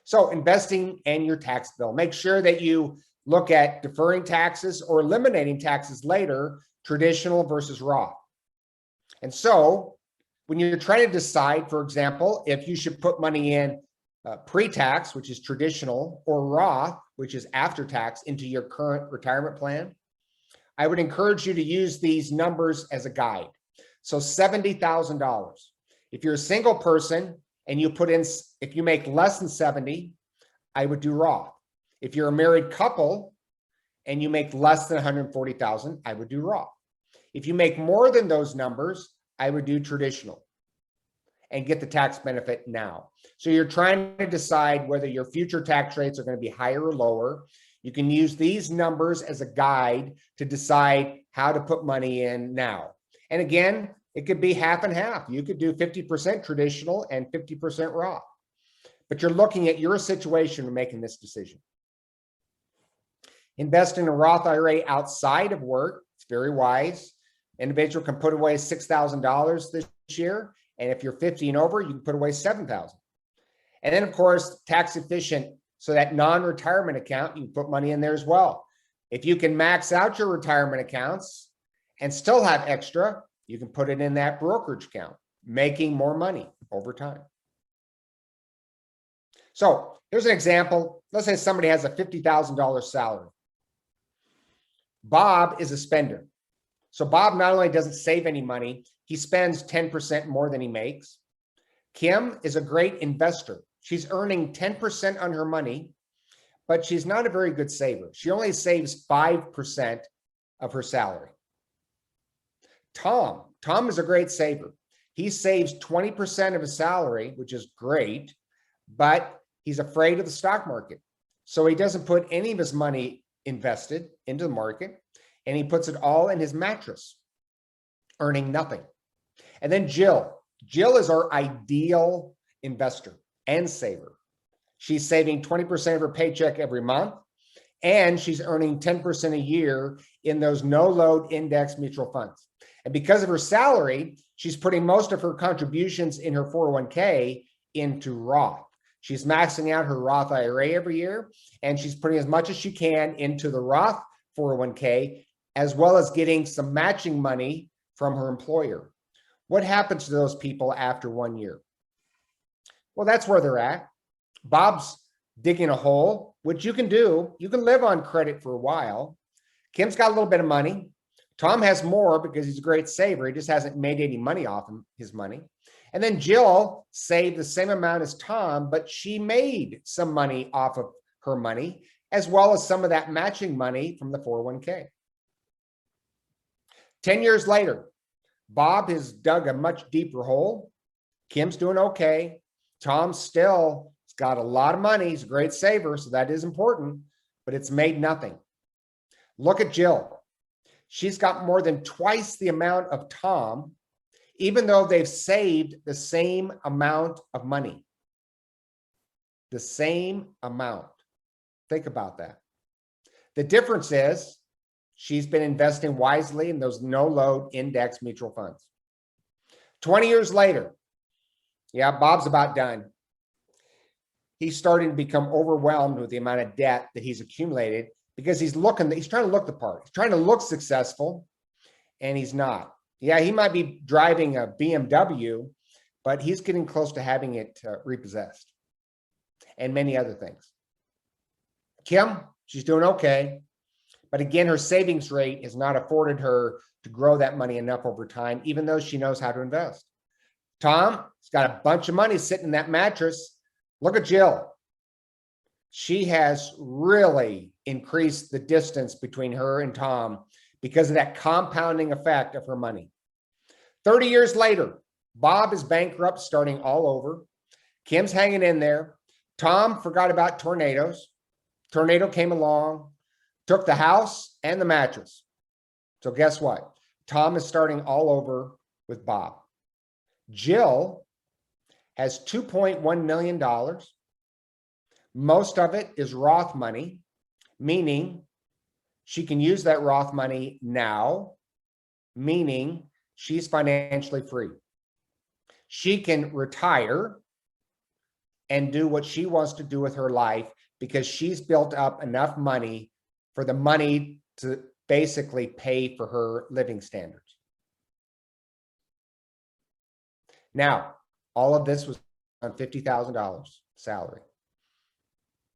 [SPEAKER 3] So investing and your tax bill. Make sure that you look at deferring taxes or eliminating taxes later, traditional versus Roth. And so when you're trying to decide, for example, if you should put money in pre-tax, which is traditional, or Roth, which is after tax, into your current retirement plan, I would encourage you to use these numbers as a guide. So $70,000. If you're a single person and you put in, if you make less than 70, I would do Roth. If you're a married couple and you make less than 140,000, I would do Roth. If you make more than those numbers, I would do traditional and get the tax benefit now. So you're trying to decide whether your future tax rates are going to be higher or lower. You can use these numbers as a guide to decide how to put money in now. And again, it could be half and half. You could do 50% traditional and 50% Roth. But you're looking at your situation when making this decision. Invest in a Roth IRA outside of work. It's very wise. Individual can put away $6,000 this year. And if you're 50 and over, you can put away $7,000. And then, of course, tax efficient. So that non-retirement account, you can put money in there as well. If you can max out your retirement accounts and still have extra, you can put it in that brokerage account, making more money over time. So here's an example. Let's say somebody has a $50,000 salary. Bob is a spender. So Bob not only doesn't save any money, he spends 10% more than he makes. Kim is a great investor. She's earning 10% on her money, but she's not a very good saver. She only saves 5% of her salary. Tom is a great saver. He saves 20% of his salary, which is great, but he's afraid of the stock market. So he doesn't put any of his money invested into the market, and he puts it all in his mattress, earning nothing. And then Jill. Jill is our ideal investor and saver. She's saving 20% of her paycheck every month, and she's earning 10% a year in those no-load index mutual funds. And because of her salary, she's putting most of her contributions in her 401k into Roth. She's maxing out her Roth IRA every year, and she's putting as much as she can into the Roth 401k, as well as getting some matching money from her employer. What happens to those people after 1 year? Well, that's where they're at. Bob's digging a hole, which you can do. You can live on credit for a while. Kim's got a little bit of money. Tom has more because he's a great saver. He just hasn't made any money off his money. And then Jill saved the same amount as Tom, but she made some money off of her money, as well as some of that matching money from the 401k. 10 years later, Bob has dug a much deeper hole. Kim's doing okay. Tom still has got a lot of money. He's a great saver, so that is important, but it's made nothing. Look at Jill. She's got more than twice the amount of Tom, even though they've saved the same amount of money. The same amount. Think about that. The difference is she's been investing wisely in those no-load index mutual funds. 20 years later, yeah, Bob's about done. He's starting to become overwhelmed with the amount of debt that he's accumulated because he's trying to look the part. He's trying to look successful, and he's not. Yeah, he might be driving a BMW, but he's getting close to having it repossessed, and many other things. Kim, she's doing okay. But again, her savings rate has not afforded her to grow that money enough over time, even though she knows how to invest. Tom has got a bunch of money sitting in that mattress. Look at Jill. She has really increased the distance between her and Tom because of that compounding effect of her money. 30 years later, Bob is bankrupt, starting all over. Kim's hanging in there. Tom forgot about tornadoes. Tornado came along, took the house and the mattress. So guess what? Tom is starting all over with Bob. Jill has $2.1 million. Most of it is Roth money, meaning she can use that Roth money now, meaning she's financially free. She can retire and do what she wants to do with her life because she's built up enough money for the money to basically pay for her living standards. Now, all of this was on $50,000 salary.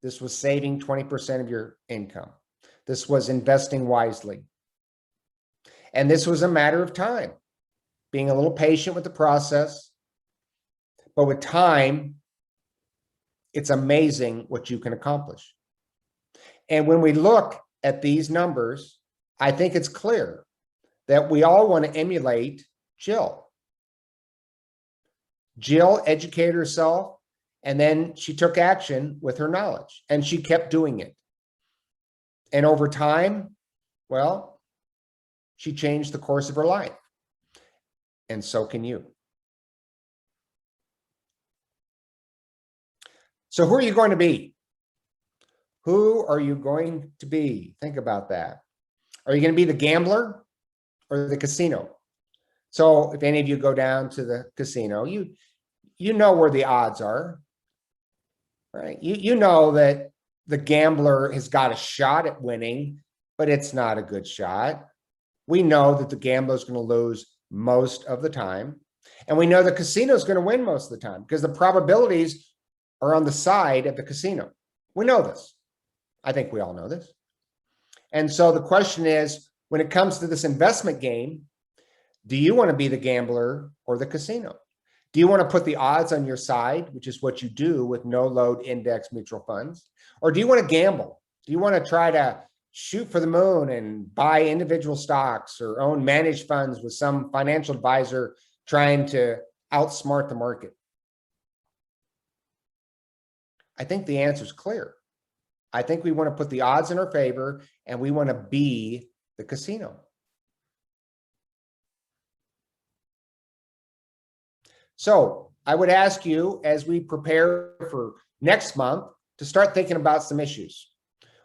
[SPEAKER 3] This was saving 20% of your income. This was investing wisely. And this was a matter of time, being a little patient with the process. But with time, it's amazing what you can accomplish. And when we look at these numbers, I think it's clear that we all want to emulate Jill. Jill educated herself, and then she took action with her knowledge, and she kept doing it. And over time, well, she changed the course of her life. And so can you. So who are you going to be? Who are you going to be? Think about that. Are you going to be the gambler or the casino? So if any of you go down to the casino, you know where the odds are, right? You know that the gambler has got a shot at winning, but it's not a good shot. We know that the gambler is going to lose most of the time. And we know the casino is going to win most of the time because the probabilities are on the side of the casino. We know this. I think we all know this. And so the question is, when it comes to this investment game, do you want to be the gambler or the casino? Do you want to put the odds on your side, which is what you do with no-load index mutual funds? Or do you want to gamble? Do you want to try to shoot for the moon and buy individual stocks or own managed funds with some financial advisor trying to outsmart the market? I think the answer is clear. I think we want to put the odds in our favor, and we want to be the casino. So I would ask you, as we prepare for next month, to start thinking about some issues.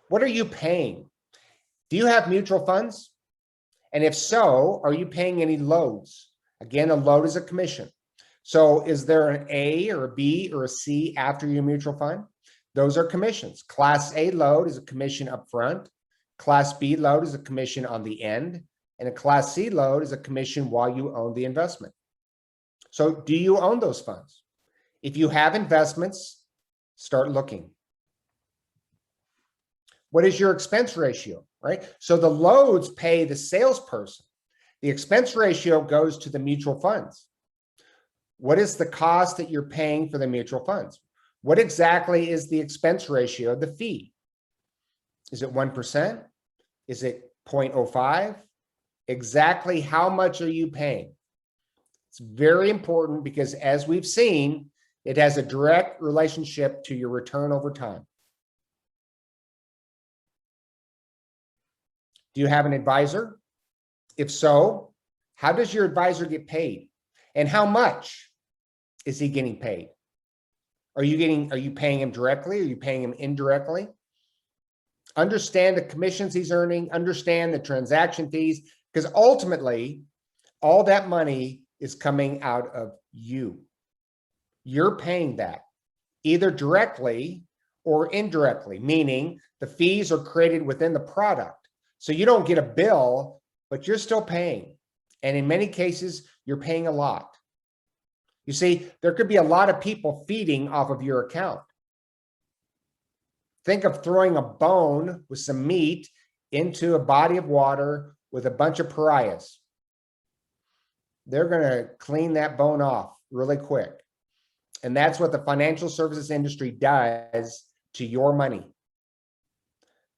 [SPEAKER 3] What are you paying? Do you have mutual funds? And if so, are you paying any loads? Again, a load is a commission. So is there an A or a B or a C after your mutual fund? Those are commissions. Class A load is a commission up front. Class B load is a commission on the end. And a Class C load is a commission while you own the investment. So do you own those funds? If you have investments, start looking. What is your expense ratio, right? So the loads pay the salesperson. The expense ratio goes to the mutual funds. What is the cost that you're paying for the mutual funds? What exactly is the expense ratio, the fee? Is it 1%? Is it 0.05? Exactly how much are you paying? It's very important because, as we've seen, it has a direct relationship to your return over time. Do you have an advisor? If so, how does your advisor get paid? And how much is he getting paid? Are you paying him directly? Are you paying him indirectly? Understand the commissions he's earning, understand the transaction fees, because ultimately all that money is coming out of you. You're paying that either directly or indirectly, meaning the fees are created within the product. So you don't get a bill, but you're still paying. And in many cases, you're paying a lot. You see, there could be a lot of people feeding off of your account. Think of throwing a bone with some meat into a body of water with a bunch of pariahs. They're going to clean that bone off really quick. And that's what the financial services industry does to your money.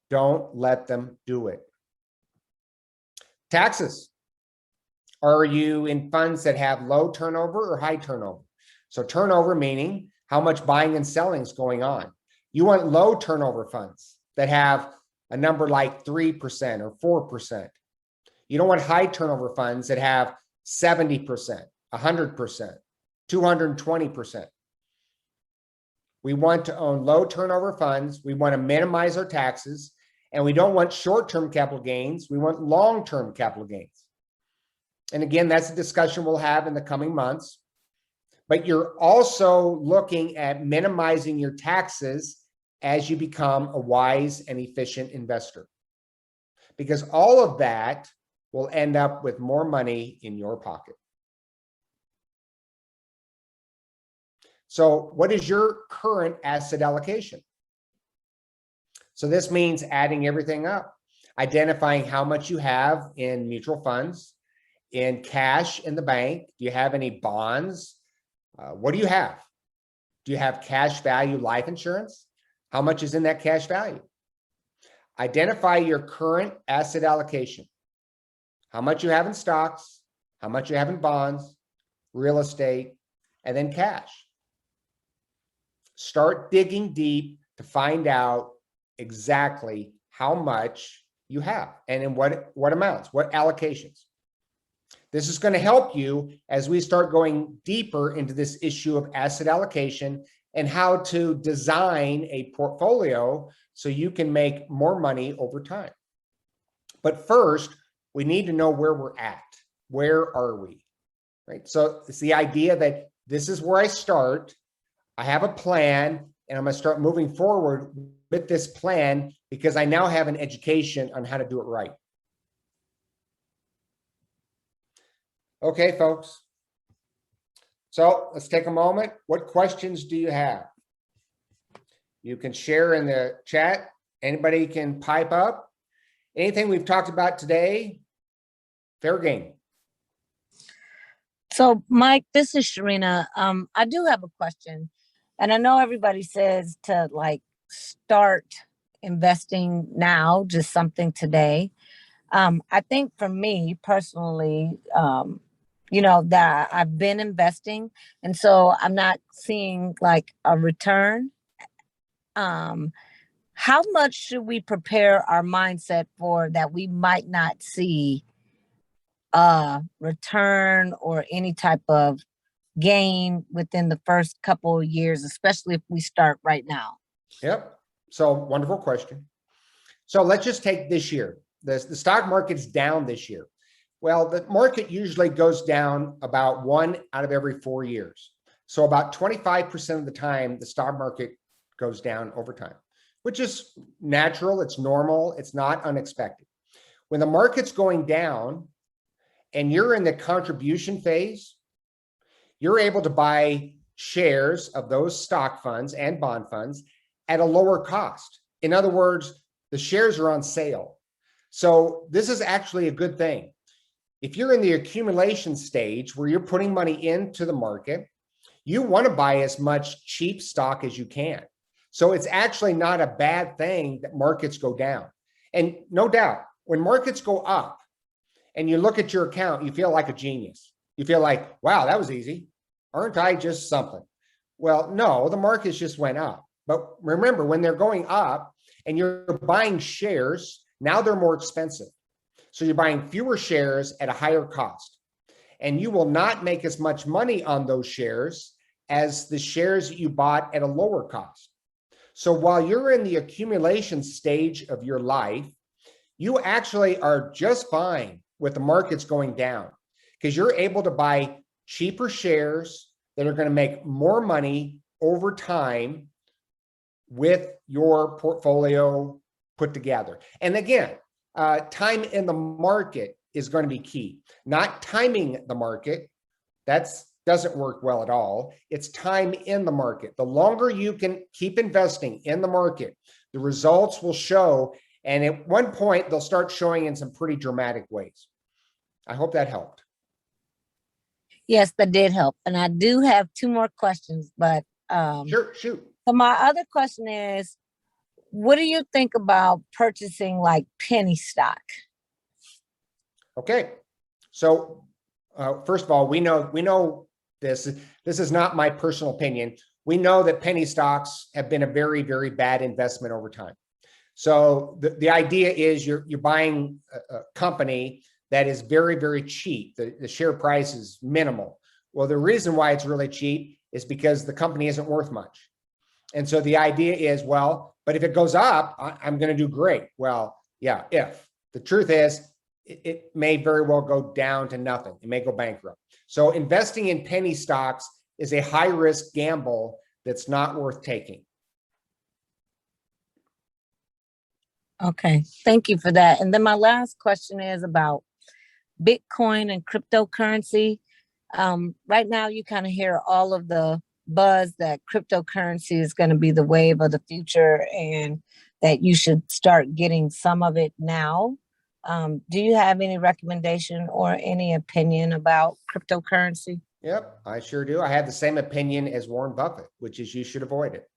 [SPEAKER 3] Don't let them do it. Taxes. Are you in funds that have low turnover or high turnover? So turnover meaning how much buying and selling is going on. You want low turnover funds that have a number like 3% or 4%. You don't want high turnover funds that have 70%, 100%, 220%. We want to own low turnover funds. We want to minimize our taxes, and we don't want short-term capital gains. We want long-term capital gains. And again, that's a discussion we'll have in the coming months. But you're also looking at minimizing your taxes as you become a wise and efficient investor, because all of that will end up with more money in your pocket. So what is your current asset allocation? So this means adding everything up, identifying how much you have in mutual funds, in cash in the bank. Do you have any bonds? What do you have? Do you have cash value life insurance? How much is in that cash value? Identify your current asset allocation. How much you have in stocks, how much you have in bonds, real estate, and then cash. Start digging deep to find out exactly how much you have and in what amounts, what allocations. This is going to help you as we start going deeper into this issue of asset allocation and how to design a portfolio so you can make more money over time. But first, we need to know where we're at. Where are we? Right? So it's the idea that this is where I start. I have a plan, and I'm going to start moving forward with this plan because I now have an education on how to do it right. Okay, folks. So let's take a moment. What questions do you have? You can share in the chat. Anybody can pipe up. Anything we've talked about today, fair game.
[SPEAKER 6] So, Mike, this is Sharina. I do have a question. And I know everybody says to like start investing now, just something today. I think for me personally, you know, that I've been investing, and so I'm not seeing like a return. how much should we prepare our mindset for that we might not see return or any type of gain within the first couple of years, especially if we start right now?
[SPEAKER 3] Yep. So wonderful question. So let's just take this year. The stock market's down this year. Well, the market usually goes down about 1 out of every 4 years. So about 25% of the time, the stock market goes down over time, which is natural. It's normal. It's not unexpected. When the market's going down and you're in the contribution phase, you're able to buy shares of those stock funds and bond funds at a lower cost. In other words, the shares are on sale. So this is actually a good thing. If you're in the accumulation stage where you're putting money into the market, you want to buy as much cheap stock as you can. So it's actually not a bad thing that markets go down. And no doubt, when markets go up and you look at your account, you feel like a genius. You feel like, wow, that was easy. Aren't I just something? Well, no, the markets just went up. But remember, when they're going up and you're buying shares, now they're more expensive. So you're buying fewer shares at a higher cost. And you will not make as much money on those shares as the shares that you bought at a lower cost. So while you're in the accumulation stage of your life, you actually are just fine with the markets going down because you're able to buy cheaper shares that are going to make more money over time with your portfolio put together. And again, time in the market is going to be key. Not timing the market. That doesn't work well at all. It's time in the market. The longer you can keep investing in the market, the results will show. And at one point, they'll start showing in some pretty dramatic ways. I hope that helped.
[SPEAKER 6] Yes, that did help. And I do have 2 more questions, but
[SPEAKER 3] sure, shoot.
[SPEAKER 6] So my other question is, what do you think about purchasing like penny stock?
[SPEAKER 3] Okay. So first of all, we know this is not my personal opinion. We know that penny stocks have been a very, very bad investment over time. So the idea is you're buying a company that is very, very cheap. The share price is minimal. Well, the reason why it's really cheap is because the company isn't worth much. And so the idea is, well, but if it goes up, I'm going to do great. Well, yeah, if. The truth is, it may very well go down to nothing. It may go bankrupt. So investing in penny stocks is a high risk gamble that's not worth taking.
[SPEAKER 6] Okay, thank you for that. And then my last question is about Bitcoin and cryptocurrency. Right now, you kind of hear all of the buzz that cryptocurrency is going to be the wave of the future and that you should start getting some of it now. Do you have any recommendation or any opinion about cryptocurrency?
[SPEAKER 3] Yep, I sure do. I have the same opinion as Warren Buffett, which is you should avoid it.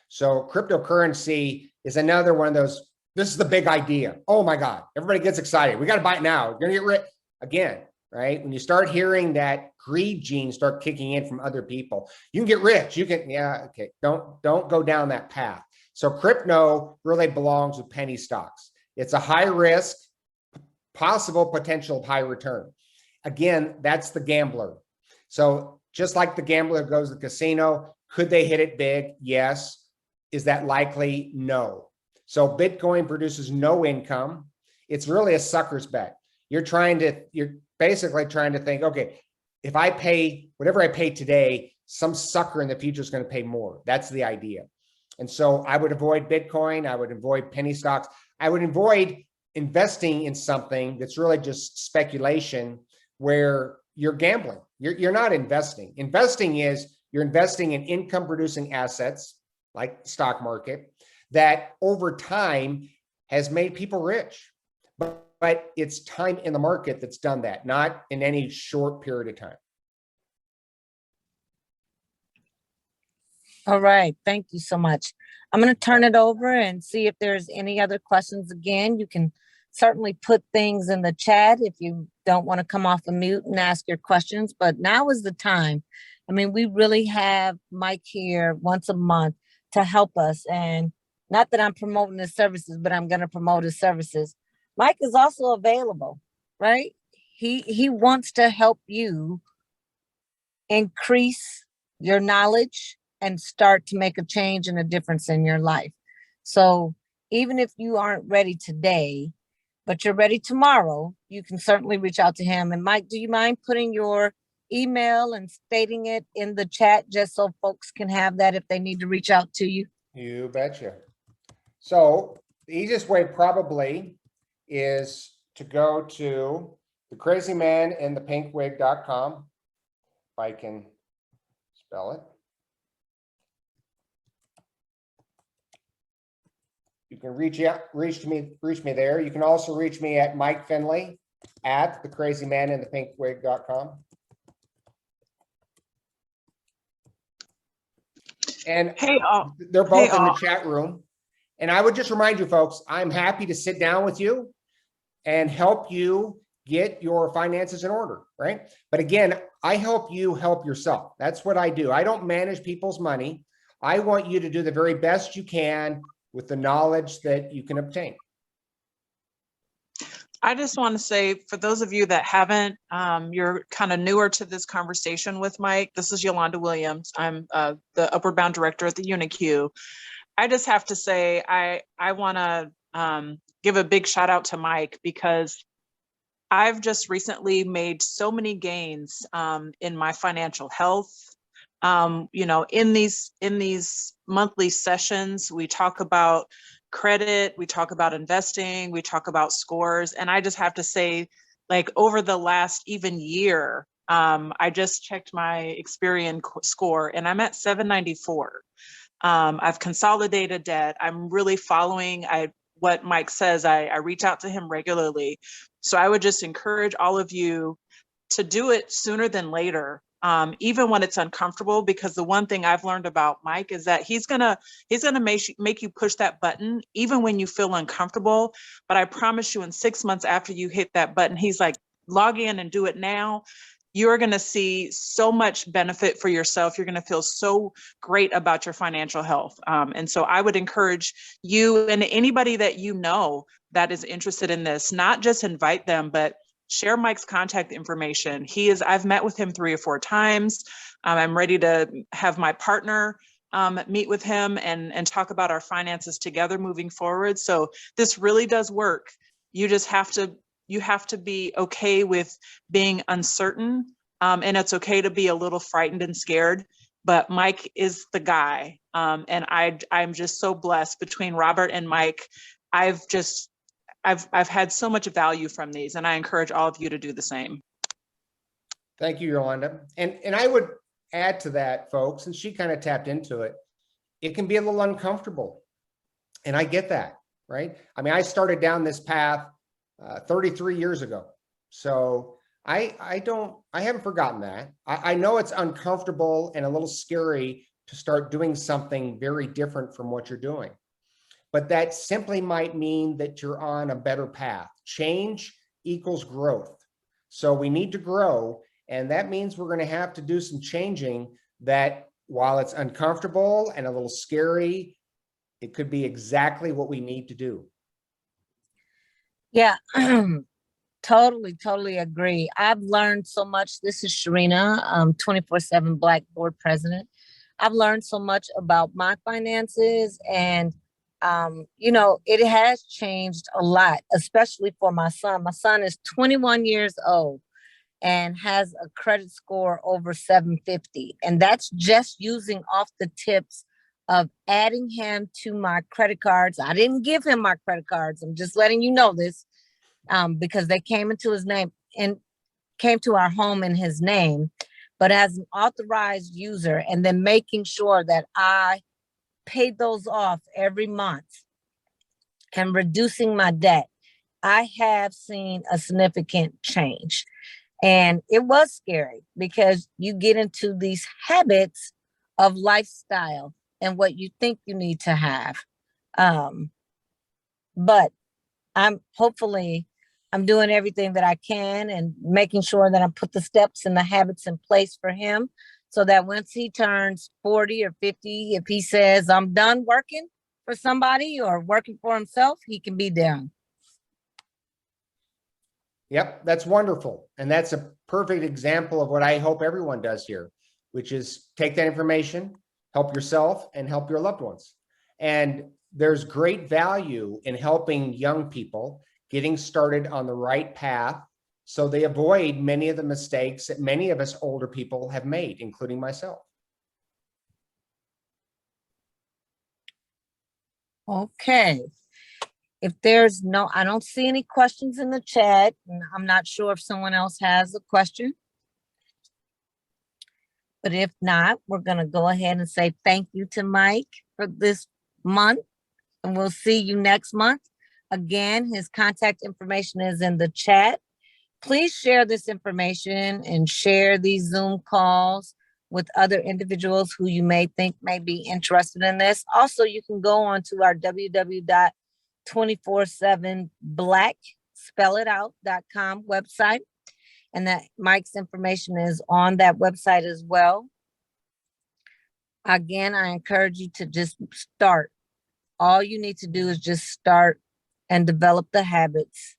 [SPEAKER 3] So cryptocurrency is another one of those, this is the big idea. Oh my God, everybody gets excited. We got to buy it now. We're going to get rich again, right? When you start hearing that greed gene start kicking in from other people, you can get rich. You can, yeah, okay. Don't go down that path. So crypto really belongs with penny stocks. It's a high risk, possible potential high return. Again, that's the gambler. So just like the gambler goes to the casino, could they hit it big? Yes. Is that likely? No. So Bitcoin produces no income. It's really a sucker's bet. You're basically trying to think, okay, if I pay whatever I pay today, some sucker in the future is going to pay more. That's the idea. And so I would avoid Bitcoin. I would avoid penny stocks. I would avoid investing in something that's really just speculation where you're gambling. You're not investing. Investing is you're investing in income producing assets like the stock market that over time has made people rich. But it's time in the market that's done that, not in any short period of time.
[SPEAKER 6] All right. Thank you so much. I'm going to turn it over and see if there's any other questions. Again, you can certainly put things in the chat if you don't want to come off of mute and ask your questions, but now is the time. I mean, we really have Mike here once a month to help us. And not that I'm promoting his services, but I'm going to promote his services. Mike is also available, right? He wants to help you increase your knowledge and start to make a change and a difference in your life. So even if you aren't ready today, but you're ready tomorrow, you can certainly reach out to him. And Mike, do you mind putting your email and stating it in the chat just so folks can have that if they need to reach out to you?
[SPEAKER 3] You betcha. So the easiest way probably is to go to thecrazymaninthepinkwig.com, if I can spell it. You can reach me there. You can also reach me at Mike Finley at thecrazymaninthepinkwig.com. And
[SPEAKER 7] hey,
[SPEAKER 3] they're both in the chat room. And I would just remind you folks, I'm happy to sit down with you and help you get your finances in order, right? But again, I help you help yourself. That's what I do. I don't manage people's money. I want you to do the very best you can with the knowledge that you can obtain.
[SPEAKER 7] I just want to say, for those of you that haven't, you're kind of newer to this conversation with Mike. This is Yolanda Williams. I'm the Upward Bound Director at the UniQ. I just have to say, I want to give a big shout out to Mike, because I've just recently made so many gains in my financial health. You know, in these monthly sessions, we talk about credit, we talk about investing, we talk about scores. And I just have to say, like, over the last even year, I just checked my Experian score and I'm at 794. I've consolidated debt. I'm really following what Mike says. I reach out to him regularly. So I would just encourage all of you to do it sooner than later, even when it's uncomfortable, because the one thing I've learned about Mike is that he's gonna make you push that button even when you feel uncomfortable. But I promise you, in 6 months after you hit that button, he's like, log in and do it now. You're going to see so much benefit for yourself. You're going to feel so great about your financial health. And so I would encourage you and anybody that you know that is interested in this, not just invite them, but share Mike's contact information. I've met with him 3 or 4 times. I'm ready to have my partner meet with him and talk about our finances together moving forward. So this really does work. You just have to be okay with being uncertain, and it's okay to be a little frightened and scared, but Mike is the guy. And I'm just so blessed. Between Robert and Mike, I've had so much value from these, and I encourage all of you to do the same.
[SPEAKER 3] Thank you, Yolanda. And I would add to that, folks, and she kind of tapped into it. It can be a little uncomfortable. And I get that, right? I mean, I started down this path 33 years ago. So I haven't forgotten that. I know it's uncomfortable and a little scary to start doing something very different from what you're doing. But that simply might mean that you're on a better path. Change equals growth. So we need to grow. And that means we're going to have to do some changing that, while it's uncomfortable and a little scary, it could be exactly what we need to do.
[SPEAKER 6] Yeah, totally agree. I've learned so much. This is Sharina, 24/7 Black Board President. I've learned so much about my finances, and you know, it has changed a lot, especially for my son. My son is 21 years old and has a credit score over 750. And that's just using off the tips of adding him to my credit cards. I didn't give him my credit cards. I'm just letting you know this, because they came into his name and came to our home in his name, but as an authorized user, and then making sure that I paid those off every month and reducing my debt. I have seen a significant change. And it was scary because you get into these habits of lifestyle and what you think you need to have. But I'm doing everything that I can and making sure that I put the steps and the habits in place for him, so that once he turns 40 or 50, if he says, I'm done working, for somebody or working for himself, he can be there.
[SPEAKER 3] Yep, that's wonderful. And that's a perfect example of what I hope everyone does here, which is take that information, help yourself and help your loved ones. And there's great value in helping young people getting started on the right path so they avoid many of the mistakes that many of us older people have made, including myself.
[SPEAKER 6] Okay. If there's no, I don't see any questions in the chat, and I'm not sure if someone else has a question. But if not, we're going to go ahead and say thank you to Mike for this month, and we'll see you next month. Again, his contact information is in the chat. Please share this information and share these Zoom calls with other individuals who you may think may be interested in this. Also, you can go on to our www.247black.com website, and that Mike's information is on that website as well. Again, I encourage you to just start. All you need to do is just start and develop the habits.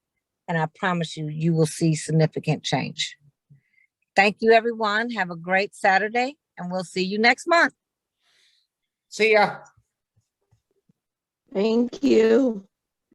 [SPEAKER 6] And I promise you, you will see significant change. Thank you, everyone. Have a great Saturday, and we'll see you next month.
[SPEAKER 3] See ya.
[SPEAKER 8] Thank you.